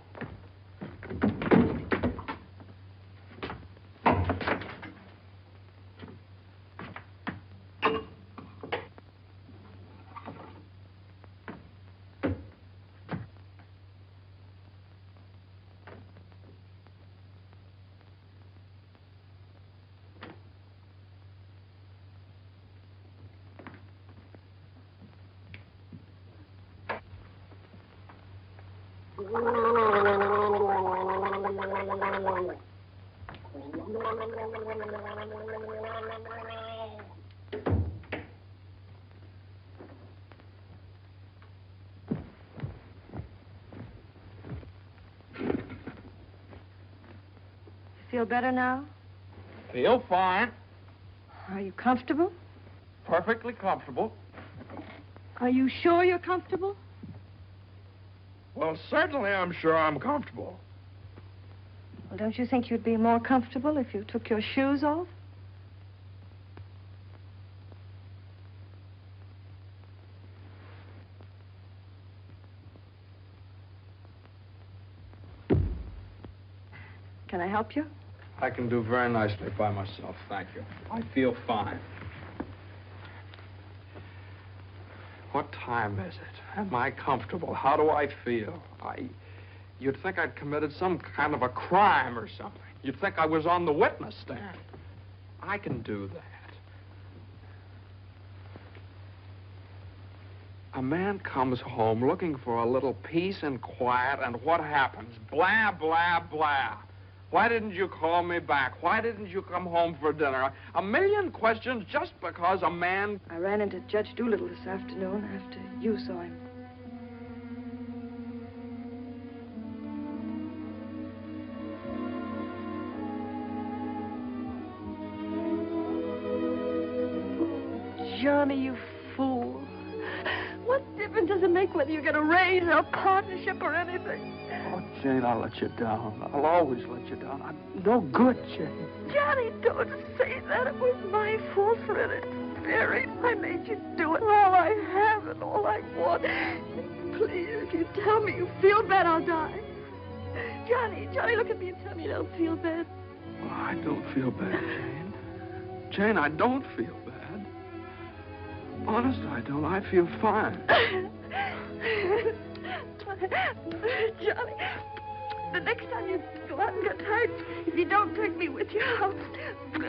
Feel better now? Feel fine. Are you comfortable? Perfectly comfortable. Are you sure you're comfortable? Well, certainly I'm sure I'm comfortable. Well, don't you think you'd be more comfortable if you took your shoes off? Can I help you? I can do very nicely by myself, thank you. I feel fine. What time is it? Am I comfortable? How do I feel? You'd think I'd committed some kind of a crime or something. You'd think I was on the witness stand. I can do that. A man comes home looking for a little peace and quiet, and what happens? Blah, blah, blah. Why didn't you call me back? Why didn't you come home for dinner? A million questions just because a man... I ran into Judge Doolittle this afternoon after you saw him. Johnny, you fool. What difference does it make whether you get a raise or a partnership or anything? Oh, Jane, I'll let you down. I'll always let you down. I'm no good, Jane. Johnny, don't say that. It was my fault for interfering. I made you do it. All I have and all I want. Please, if you tell me you feel bad, I'll die. Johnny, look at me and tell me you don't feel bad. Oh, I don't feel bad, Jane. Jane, I don't feel bad. Honest, I don't. I feel fine. Johnny, the next time you go out and get hurt, if you don't take me with you,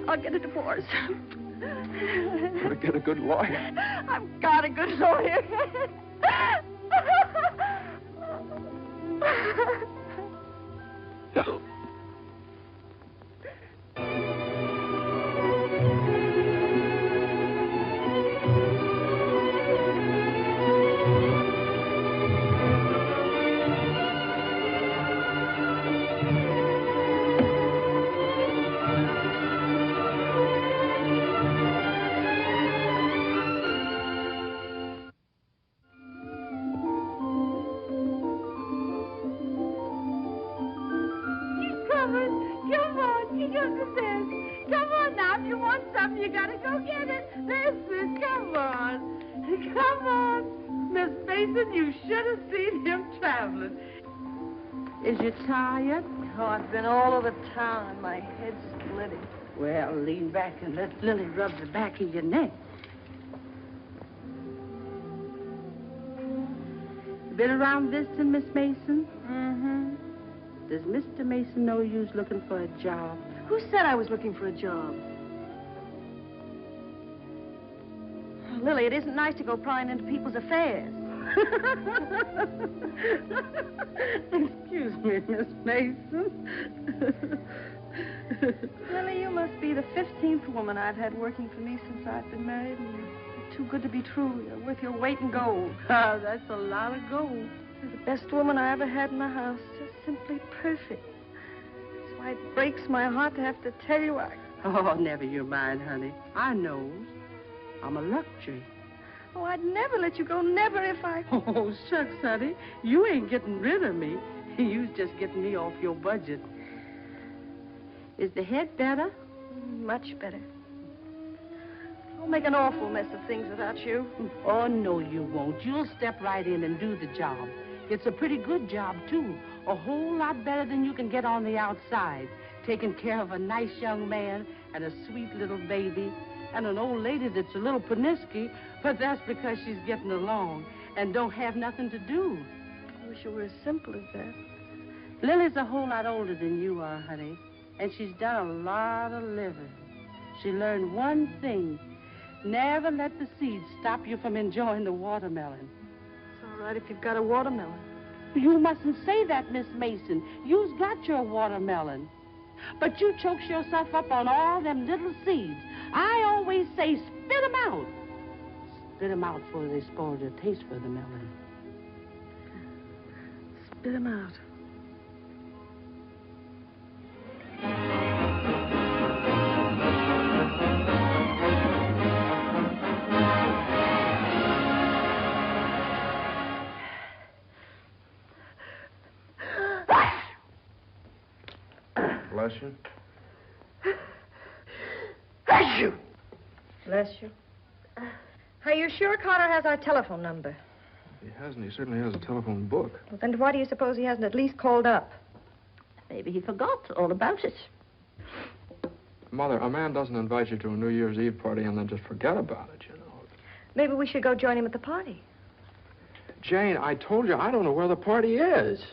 I'll get a divorce. Gotta get a good lawyer. I've got a good lawyer. Is you tired? Oh, I've been all over town and my head's splitting. Well, lean back and let Lily rub the back of your neck. You been around visiting, Miss Mason? Mm-hmm. Does Mr. Mason know you's looking for a job? Who said I was looking for a job? Oh, Lily, it isn't nice to go prying into people's affairs. Mason. Lily, you must be the 15th woman I've had working for me since I've been married, and you're too good to be true. You're worth your weight in gold. Ah, that's a lot of gold. You're the best woman I ever had in the house. Just simply perfect. That's why it breaks my heart to have to tell you Oh, never you mind, honey. I knows. I'm a luxury. Oh, I'd never let you go, never if I... Oh, shucks, honey. You ain't getting rid of me. You's just getting me off your budget. Is the head better? Much better. I'll make an awful mess of things without you. Oh, no, you won't. You'll step right in and do the job. It's a pretty good job, too. A whole lot better than you can get on the outside. Taking care of a nice young man and a sweet little baby and an old lady that's a little pernisky, but that's because she's getting along and don't have nothing to do. I wish it were as simple as that. Lily's a whole lot older than you are, honey, and she's done a lot of living. She learned one thing. Never let the seeds stop you from enjoying the watermelon. It's all right if you've got a watermelon. You mustn't say that, Miss Mason. You've got your watermelon. But you chokes yourself up on all them little seeds. I always say spit 'em out. Spit 'em out before they spoil their taste for the melon. Spit 'em out. Bless you. Bless you. Bless you. Are you sure Carter has our telephone number? He hasn't. He certainly has a telephone book. Well, then why do you suppose he hasn't at least called up? Maybe he forgot all about it. Mother, a man doesn't invite you to a New Year's Eve party and then just forget about it, you know. Maybe we should go join him at the party. Jane, I told you I don't know where the party is.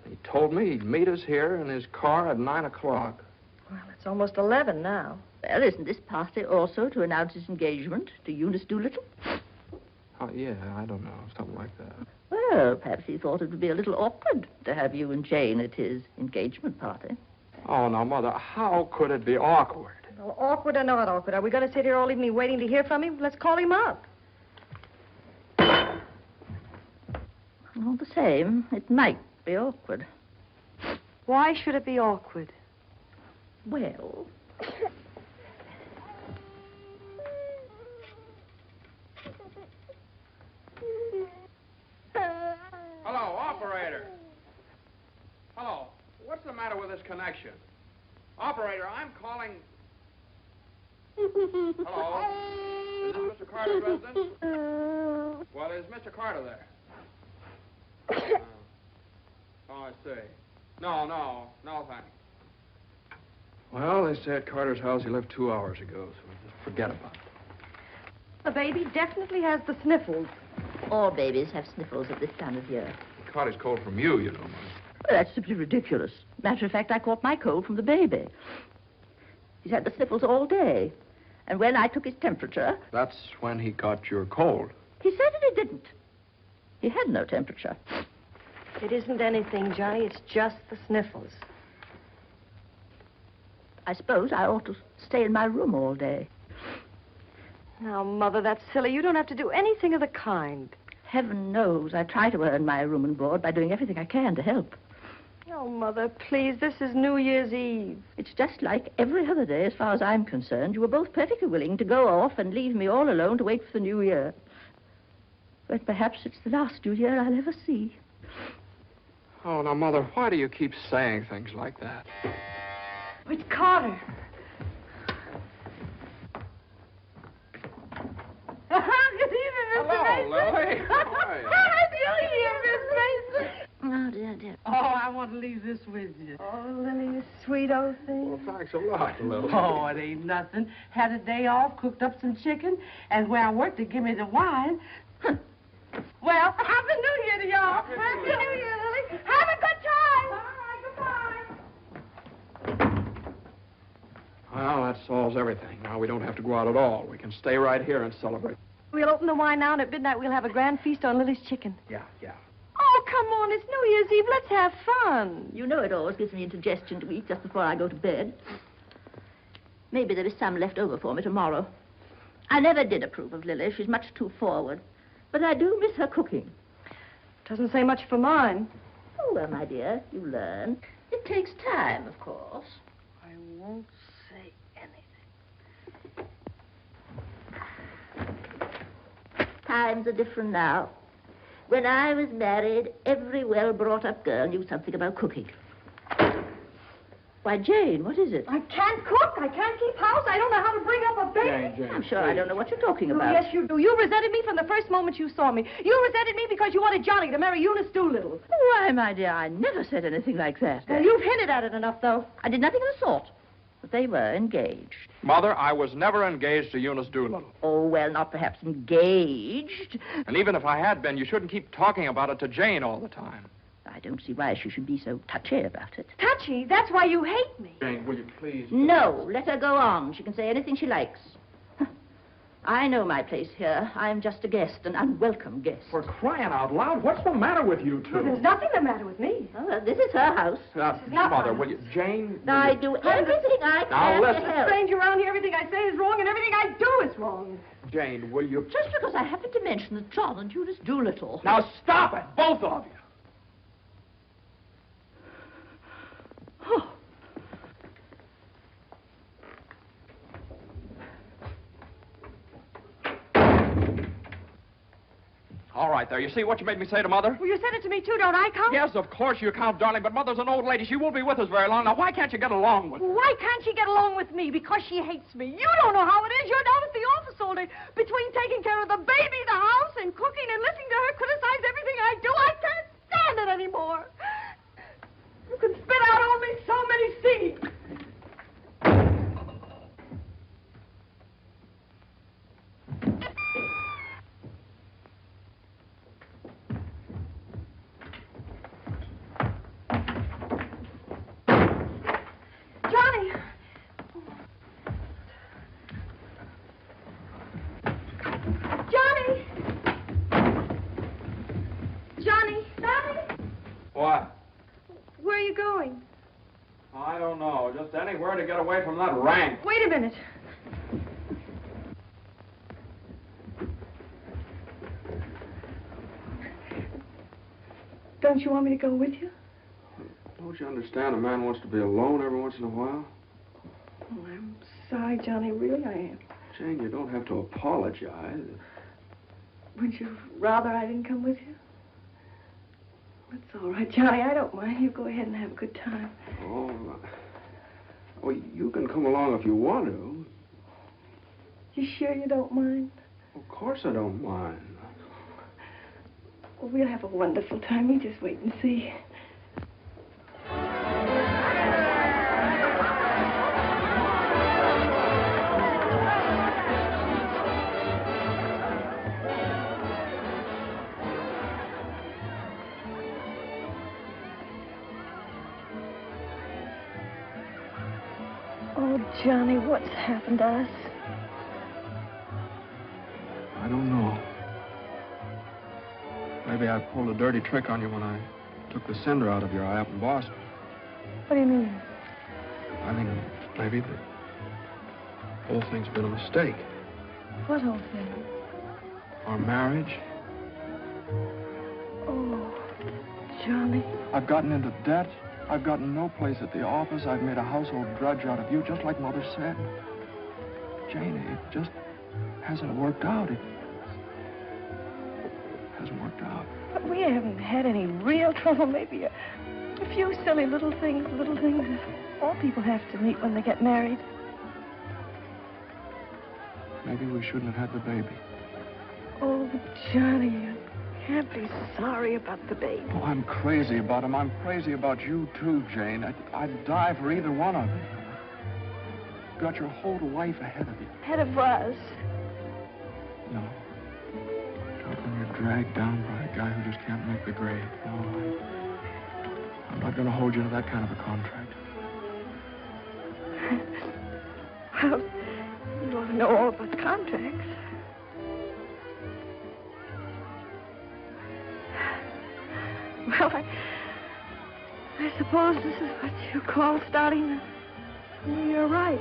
He told me he'd meet us here in his car at 9 o'clock. Well, it's almost 11 now. Well, isn't this party also to announce his engagement to Eunice Doolittle? Oh, yeah, I don't know, something like that. Well, perhaps he thought it would be a little awkward to have you and Jane at his engagement party. Oh, now, Mother, how could it be awkward? Well, awkward or not awkward, are we going to sit here all evening waiting to hear from him? Let's call him up. All the same, it might be awkward. Why should it be awkward? Well... Hello, operator. Hello. What's the matter with this connection? Operator, I'm calling... Hello? Is this Mr. Carter's residence? Well, is Mr. Carter there? Oh, I see. No, thanks. Well, they say at Carter's house he left 2 hours ago, so just forget about it. The baby definitely has the sniffles. All babies have sniffles at this time of year. He caught his cold from you, you know, Mother. Well, that's simply ridiculous. Matter of fact, I caught my cold from the baby. He's had the sniffles all day. And when I took his temperature... That's when he got your cold. He certainly didn't. He had no temperature. It isn't anything, Johnny. It's just the sniffles. I suppose I ought to stay in my room all day. Now, Mother, that's silly. You don't have to do anything of the kind. Heaven knows I try to earn my room and board by doing everything I can to help. Oh, Mother, please. This is New Year's Eve. It's just like every other day as far as I'm concerned. You were both perfectly willing to go off and leave me all alone to wait for the New Year. But perhaps it's the last New Year I'll ever see. Oh, now, Mother, why do you keep saying things like that? It's Carter. Good evening, Mr. Mason. Hello, Lily. How are you? Happy New Year, Miss Mason. Oh, dear. Oh, I want to leave this with you. Oh, Lily, you sweet old thing. Well, thanks a lot, Lily. Oh, it ain't nothing. Had a day off, cooked up some chicken, and where I worked, they give me the wine. Well, Happy New Year to y'all. Happy New Year, Lily. Have a good time. All right, goodbye. Well, that solves everything. Now we don't have to go out at all. We can stay right here and celebrate. We'll open the wine now, and at midnight we'll have a grand feast on Lily's chicken. Yeah. Oh, come on, on, it's New Year's Eve. Let's have fun. You know it always gives me indigestion to eat just before I go to bed. Maybe there is some left over for me tomorrow. I never did approve of Lily. She's much too forward. But I do miss her cooking. Doesn't say much for mine. Oh, well, my dear, you learn. It takes time, of course. I won't say anything. Times are different now. When I was married, every well-brought-up girl knew something about cooking. Why, Jane, what is it? I can't cook. I can't keep house. I don't know how to bring up a baby. Jane, I'm sure I don't know what you're talking Oh, about. yes, you do. You resented me from the first moment you saw me. You resented me because you wanted Johnny to marry Eunice Doolittle. Why, my dear, I never said anything like that. Well, you've hinted at it enough, though. I did nothing of the sort. But they were engaged. Mother, I was never engaged to Eunice Doolittle. Oh, well, not perhaps engaged. And even if I had been, you shouldn't keep talking about it to Jane all the time. I don't see why she should be so touchy about it. Touchy? That's why you hate me. Jane, will you please? No, let her go on. She can say anything she likes. I know my place here. I'm just a guest, an unwelcome guest. For crying out loud, what's the matter with you two? Well, there's nothing the matter with me. Oh, well, this is her house. This is not Mother, my will you... Jane... will I you- do everything I Now, can listen. to help. Strange around here, everything I say is wrong, and everything I do is wrong. Jane, will you... Just because I happened to mention that John and Eunice Doolittle. Now, stop it, both of you. Oh. All right, there. You see what you made me say to Mother? Well, you said it to me, too. Don't I count? Yes, of course you count, darling, but Mother's an old lady. She won't be with us very long. Now, why can't you get along with her? Why can't she get along with me? Because she hates me. You don't know how it is. You're down at the office all day. Between taking care of the baby, the house, and cooking and listening to her criticize everything I do, I can't stand it anymore. You can spit out only so many seeds. Johnny! Johnny! Johnny! Johnny! What? Where are you going? I don't know. Just anywhere to get away from that rank. Wait a minute. Don't you want me to go with you? Don't you understand? A man wants to be alone every once in a while. Oh, I'm sorry, Johnny. Really, I am. Jane, you don't have to apologize. Would you rather I didn't come with you? That's all right, Johnny. I don't mind. You go ahead and have a good time. Oh, well, you can come along if you want to. You sure you don't mind? Of course I don't mind. Well, we'll have a wonderful time. You just wait and see. Oh, Johnny, what's happened to us? I don't know. Maybe I pulled a dirty trick on you when I took the cinder out of your eye up in Boston. What do you mean? I mean, maybe the whole thing's been a mistake. What whole thing? Our marriage. Oh, Johnny. I've gotten into debt. I've gotten no place at the office. I've made a household drudge out of you, just like Mother said. Jane, it just hasn't worked out. It hasn't worked out. But we haven't had any real trouble. Maybe a few silly little things all people have to meet when they get married. Maybe we shouldn't have had the baby. Oh, Johnny, you can't be sorry about the baby. Oh, I'm crazy about him. I'm crazy about you, too, Jane. I'd die for either one of you. You've got your whole life ahead of you. Ahead of us. No. Not when you're dragged down by a guy who just can't make the grade. No, I'm not going to hold you to that kind of a contract. Well, you ought to know all about contracts. Well, I suppose this is what you call starting the new year right.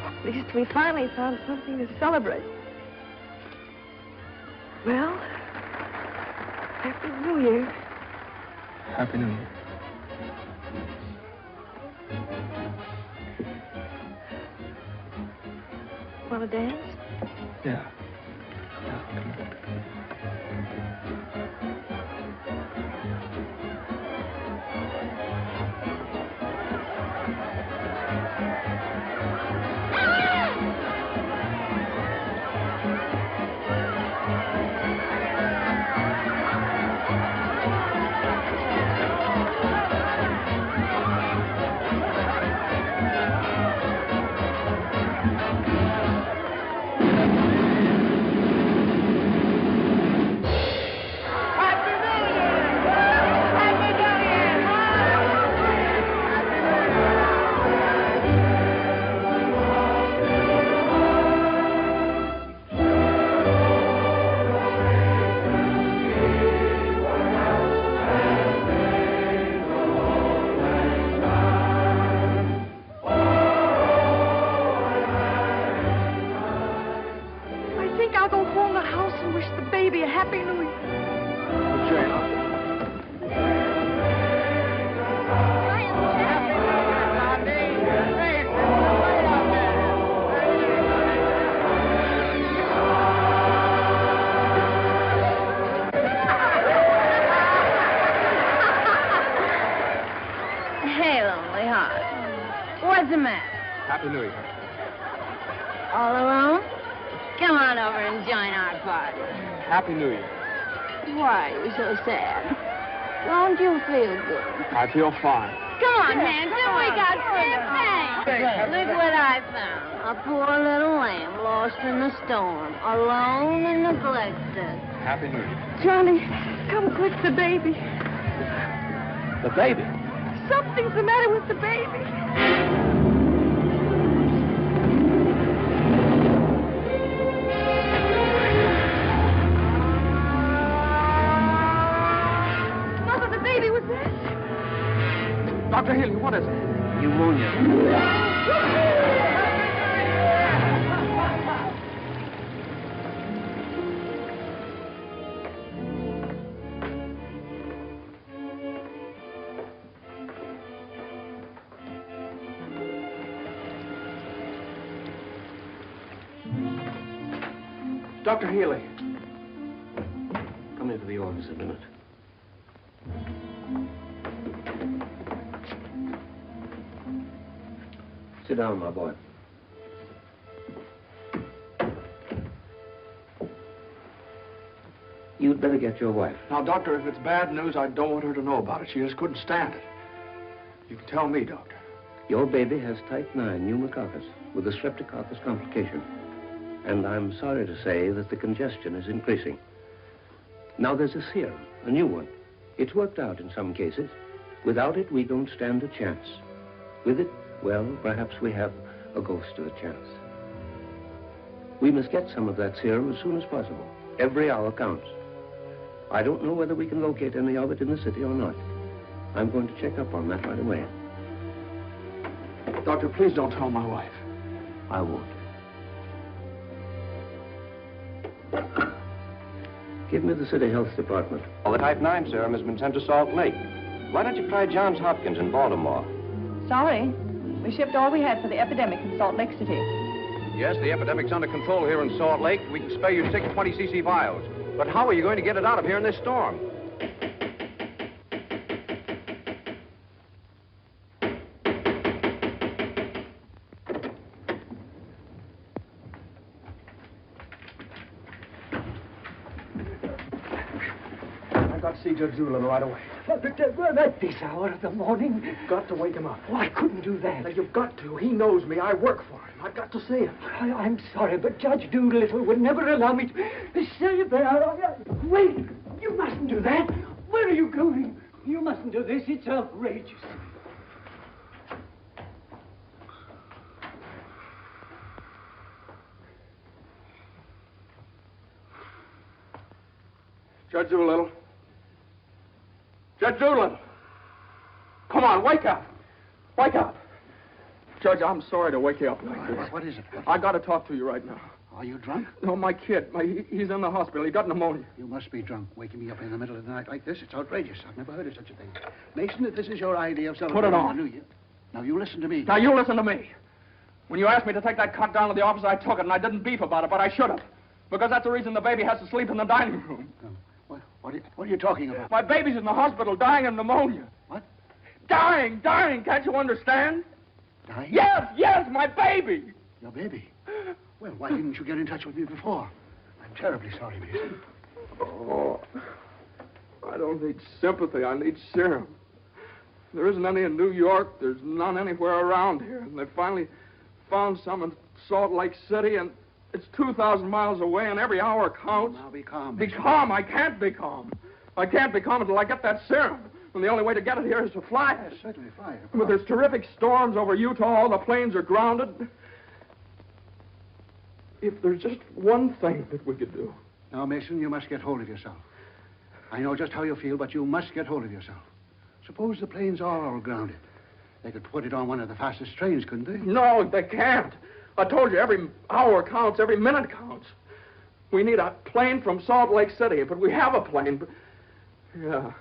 At least we finally found something to celebrate. Well, Happy New Year. Happy New Year. Want to dance? Yeah. What's the matter? Happy New Year. All alone? Come on over and join our party. Happy New Year. Why are you so sad? Don't you feel good? I feel fine. Come on, Hanson, we got champagne. Look what I found. A poor little lamb lost in the storm, alone and neglected. Happy New Year. Johnny, come quick, the baby. The baby? Something's the matter with the baby. Mother, the baby was this. Dr. Haley, what is it? Pneumonia. Dr. Healy. Come into the office a minute. Sit down, my boy. You'd better get your wife. Now, Doctor, if it's bad news, I don't want her to know about it. She just couldn't stand it. You can tell me, Doctor. Your baby has type 9 pneumococcus with a streptococcus complication. And I'm sorry to say that the congestion is increasing. Now, there's a serum, a new one. It's worked out in some cases. Without it, we don't stand a chance. With it, well, perhaps we have a ghost of a chance. We must get some of that serum as soon as possible. Every hour counts. I don't know whether we can locate any of it in the city or not. I'm going to check up on that right away. Doctor, please don't tell my wife. I won't. Give me the city health department. Well, the type 9 serum has been sent to Salt Lake. Why don't you try Johns Hopkins in Baltimore? Sorry. We shipped all we had for the epidemic in Salt Lake City. Yes, the epidemic's under control here in Salt Lake. We can spare you 6 20cc vials. But how are you going to get it out of here in this storm? I got to see Judge Doolittle right away. At this hour of the morning? You've got to wake him up. Oh, I couldn't do that. Now, you've got to. He knows me. I work for him. I've got to see him. I'm sorry, but Judge Doolittle would never allow me to stay there. Wait! You mustn't do that. Where are you going? You mustn't do this. It's outrageous. Judge Doolittle, Judge Doolittle. Come on, wake up. Wake up. Judge, I'm sorry to wake you up like this. What is it? I got to talk to you right now. Are you drunk? No, my kid. He's in the hospital. He got pneumonia. You must be drunk, waking me up in the middle of the night like this. It's outrageous. I've never heard of such a thing. Mason, if this is your idea of celebrating Put it on. the New Year... Now, you listen to me. Now, you listen to me. When you asked me to take that cut down to the office, I took it, and I didn't beef about it, but I should have. Because that's the reason the baby has to sleep in the dining room. What are you talking about? My baby's in the hospital dying of pneumonia. What? Dying. Can't you understand? Dying? Yes, my baby. Your baby? Well, why didn't you get in touch with me before? I'm terribly sorry, Mason. Oh, I don't need sympathy. I need serum. There isn't any in New York. There's none anywhere around here. And they finally found some in Salt Lake City, and it's 2,000 miles away, and every hour counts. Now, be calm. Be calm. I can't be calm. I can't be calm until I get that serum. And the only way to get it here is to fly it. Yes, certainly fly it. But there's terrific storms over Utah. All the planes are grounded. If there's just one thing that we could do. Now, Mason, you must get hold of yourself. I know just how you feel, but you must get hold of yourself. Suppose the planes are all grounded. They could put it on one of the fastest trains, couldn't they? No, they can't. I told you, every hour counts, every minute counts. We need a plane from Salt Lake City, but we have a plane. But... yeah.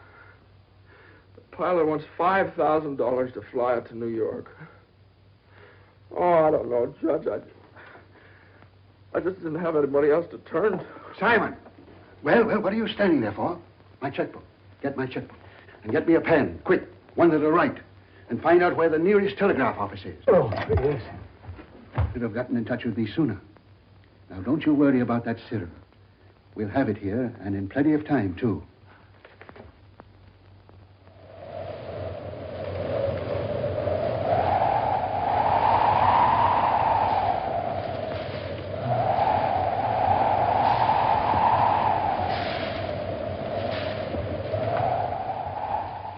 The pilot wants $5,000 to fly it to New York. Oh, I don't know, Judge. I just didn't have anybody else to turn to. Simon! Well, what are you standing there for? My checkbook. Get my checkbook. And get me a pen, quick, one that'll write. And find out where the nearest telegraph office is. Oh, yes. Should have gotten in touch with me sooner. Now, don't you worry about that serum. We'll have it here, and in plenty of time, too.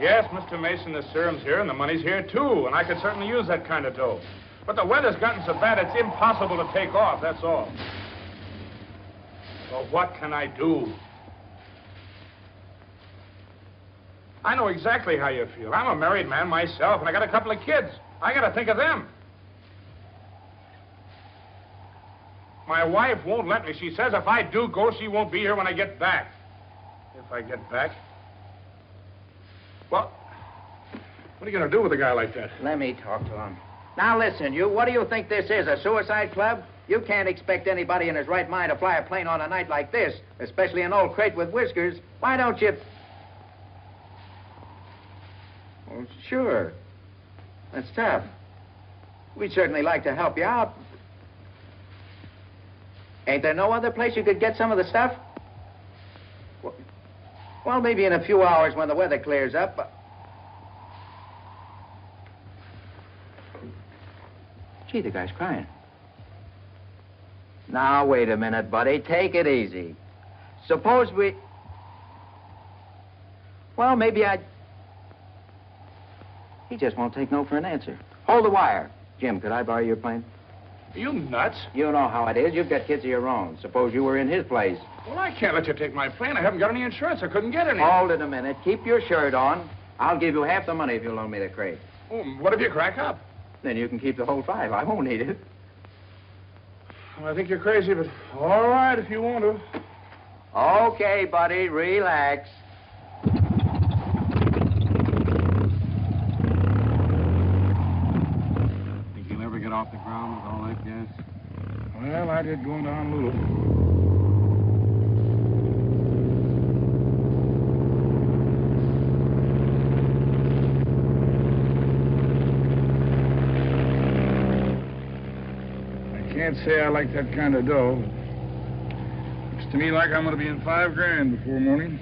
Yes, Mr. Mason, the serum's here, and the money's here, too, and I could certainly use that kind of dough. But the weather's gotten so bad, it's impossible to take off, that's all. Well, what can I do? I know exactly how you feel. I'm a married man myself, and I got a couple of kids. I got to think of them. My wife won't let me. She says if I do go, she won't be here when I get back. If I get back? Well, what are you going to do with a guy like that? Let me talk to him. Now, listen, you, what do you think this is, a suicide club? You can't expect anybody in his right mind to fly a plane on a night like this, especially an old crate with whiskers. Why don't you... Well, sure. That's tough. We'd certainly like to help you out. Ain't there no other place you could get some of the stuff? Well, maybe in a few hours when the weather clears up. Gee, the guy's crying. Now, wait a minute, buddy. Take it easy. Suppose we... Well, maybe I... He just won't take no for an answer. Hold the wire. Jim, could I borrow your plane? Are you nuts? You know how it is. You've got kids of your own. Suppose you were in his place. Well, I can't let you take my plane. I haven't got any insurance. I couldn't get any. Hold it a minute. Keep your shirt on. I'll give you half the money if you'll loan me the crate. Oh, what if you crack up? Then you can keep the whole $5. I won't need it. Well, I think you're crazy, but all right if you want to. Okay, buddy. Relax. Think you'll ever get off the ground with all that gas? Well, I did going to Honolulu. Can't say I like that kind of dough. Looks to me like I'm going to be in $5 grand before morning.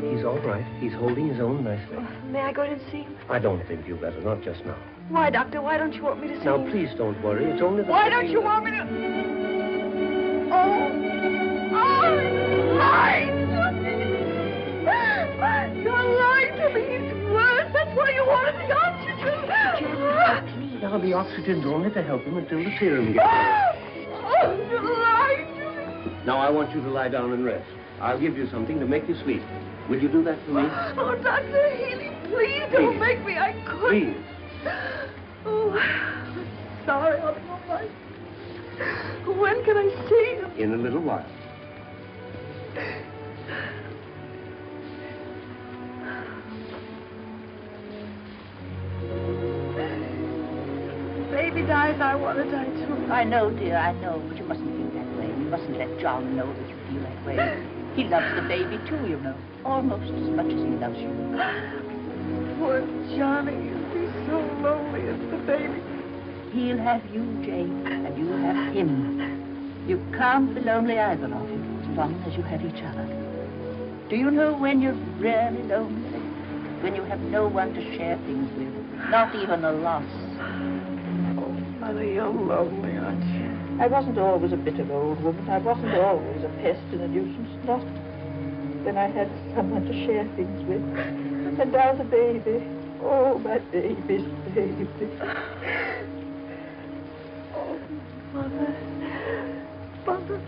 He's all right. He's holding his own nicely. May I go in and see him? I don't think you better, not just now. Why, Doctor? Why don't you want me to see Now, him? please don't worry. It's only the... Why don't you want me to... Oh! Oh! Mine! the oxygen's only to help him until the serum gets Oh, July! Now, I want you to lie down and rest. I'll give you something to make you sleep. Will you do that for me? Oh, Dr. Healy, please don't make me. I couldn't. Please. Oh, I'm sorry. I'll be all right. When can I see him? In a little while. Baby dies, I want to die too. I know, dear, I know, but you mustn't feel that way. You mustn't let John know that you feel that way. He loves the baby, too, you know. Almost as much as he loves you. Poor Johnny, he'll be so lonely as the baby. He'll have you, Jane, and you'll have him. You can't be lonely, either of you, as long as you have each other. Do you know when you're really lonely? When you have no one to share things with, not even a loss. Mother, you're lonely, aren't you? I wasn't always a bitter old woman. I wasn't always a pest and a nuisance. Not when I had someone to share things with. And now the baby. Oh, my baby's baby. Oh, Mother. Mother.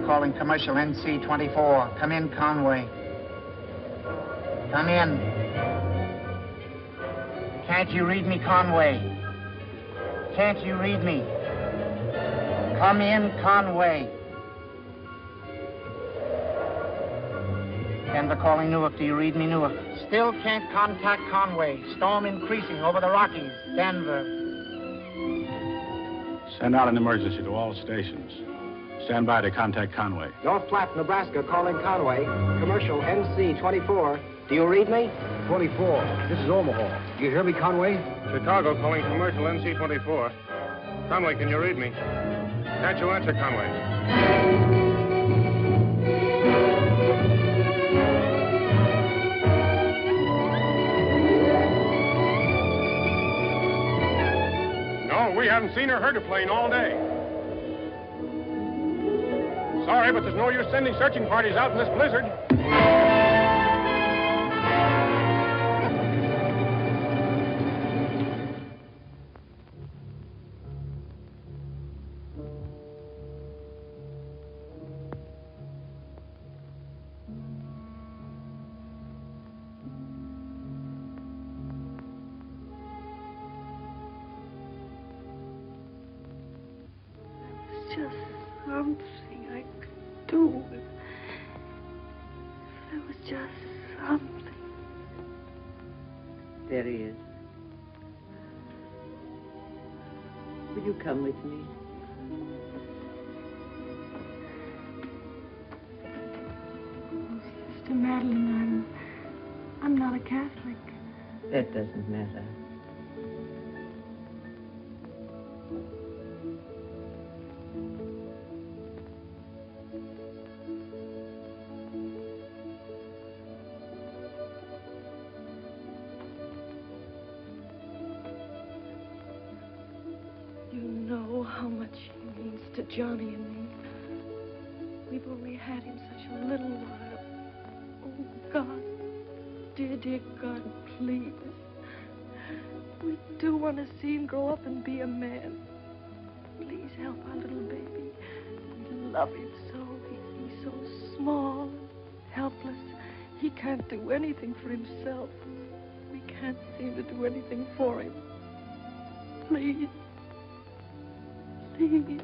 Calling commercial NC-24. Come in, Conway. Come in. Can't you read me, Conway? Can't you read me? Come in, Conway. Denver calling Newark. Do you read me, Newark? Still can't contact Conway. Storm increasing over the Rockies. Denver. Send out an emergency to all stations. Stand by to contact Conway. North Platte, Nebraska, calling Conway. Commercial NC-24. Do you read me? 24. This is Omaha. Do you hear me, Conway? Chicago calling commercial NC-24. Conway, can you read me? Can't you answer, Conway? No, we haven't seen or heard a plane all day. Sorry, but there's no use sending searching parties out in this blizzard. Just something I could do. There was just something. There he is. Will you come with me? Sister Madeline, I'm not a Catholic. That doesn't matter. Johnny and me. We've only had him such a little while. Oh, God. Dear, dear God, please. We do want to see him grow up and be a man. Please help our little baby. We love him so. He's so small and helpless. He can't do anything for himself. We can't seem to do anything for him. Please. Please.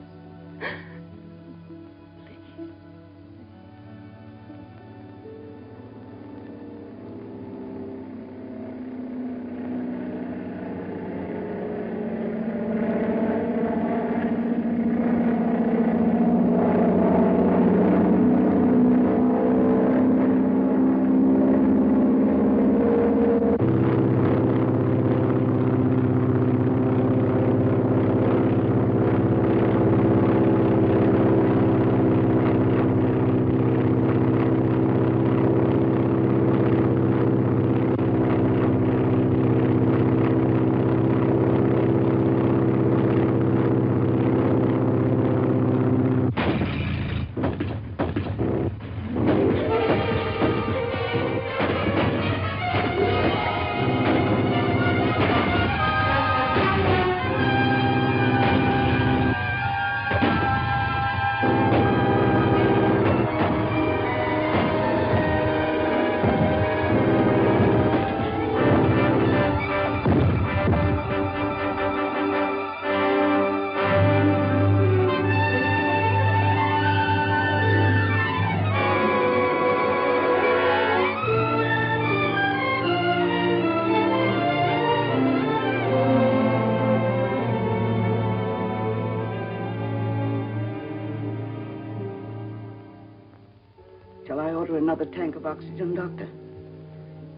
Shall I order another tank of oxygen, Doctor?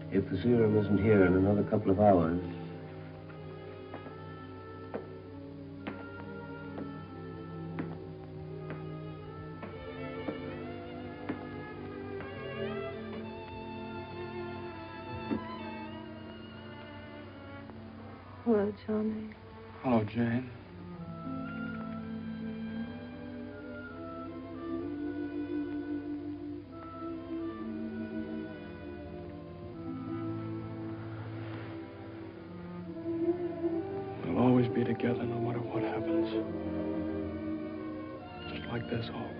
If the serum isn't here in another couple of hours. Hello, Johnny. Hello, Jane. We'll always be together no matter what happens. Just like this always.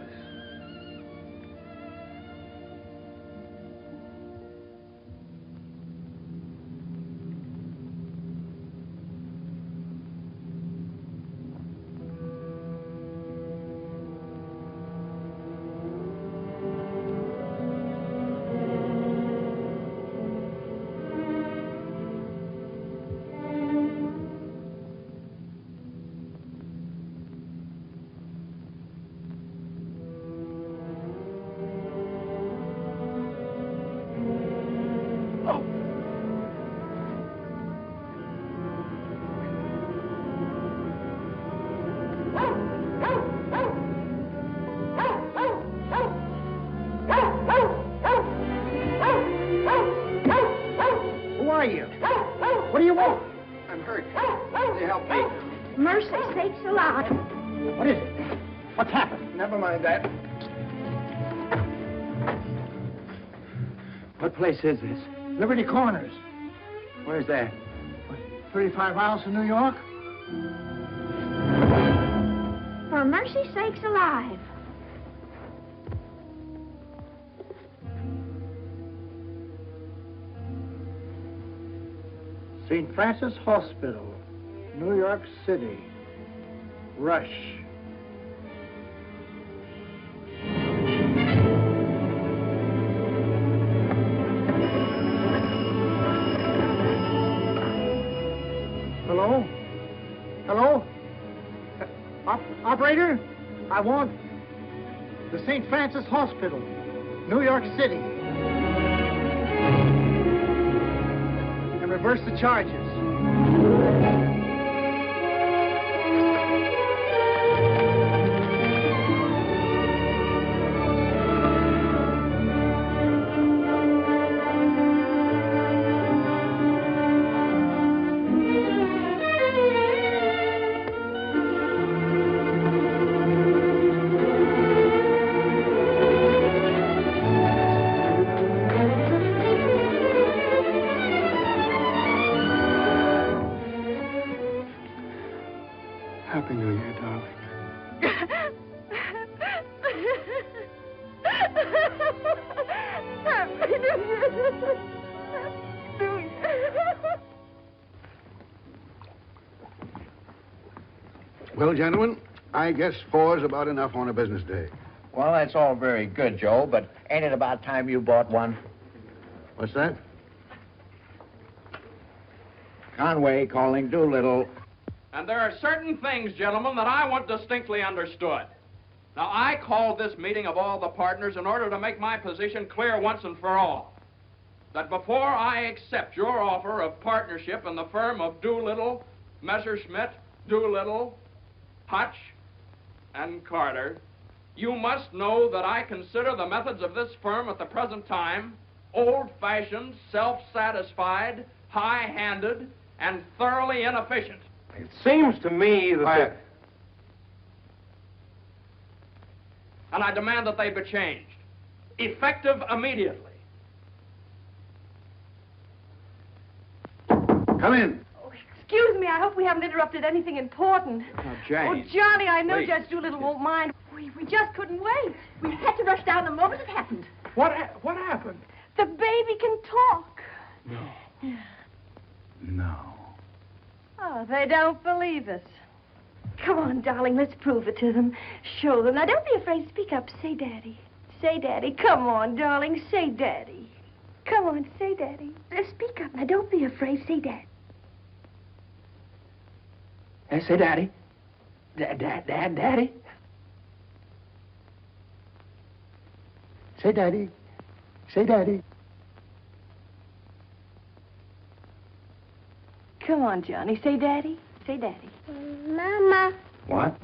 What do you want? I'm hurt. Can you help me? Mercy sakes alive. What is it? What's happened? Never mind that. What place is this? Liberty Corners. Where's that? 35 miles from New York? For mercy sakes alive. St. Francis Hospital, New York City. Rush. Hello? Hello? Operator? I want the St. Francis Hospital, New York City. And reverse the charges. Happy New Year. New Year. Well, gentlemen, I guess 4's about enough on a business day. Well, that's all very good, Joe, but ain't it about time you bought one? What's that? Conway calling Doolittle. And there are certain things, gentlemen, that I want distinctly understood. Now, I called this meeting of all the partners in order to make my position clear once and for all. That before I accept your offer of partnership in the firm of Doolittle, Messerschmitt, Doolittle, Hutch, and Carter, you must know that I consider the methods of this firm at the present time old-fashioned, self-satisfied, high-handed, and thoroughly inefficient. It seems to me that... And I demand that they be changed, effective immediately. Come in. Excuse me, I hope we haven't interrupted anything important. Oh, Jane. Oh, Johnny, I know Please. Judge Doolittle won't mind. We just couldn't wait. We had to rush down the moment it happened. What happened? The baby can talk. No. Oh, they don't believe us. Come on, darling, let's prove it to them. Show them. Now, don't be afraid. Speak up. Say Daddy. Say Daddy. Come on, darling. Say Daddy. Come on, say Daddy. Speak up. Now, don't be afraid. Say Daddy. Say Daddy. Daddy. Say Daddy. Say Daddy. Come on, Johnny. Say Daddy. Say Daddy. Mama. What?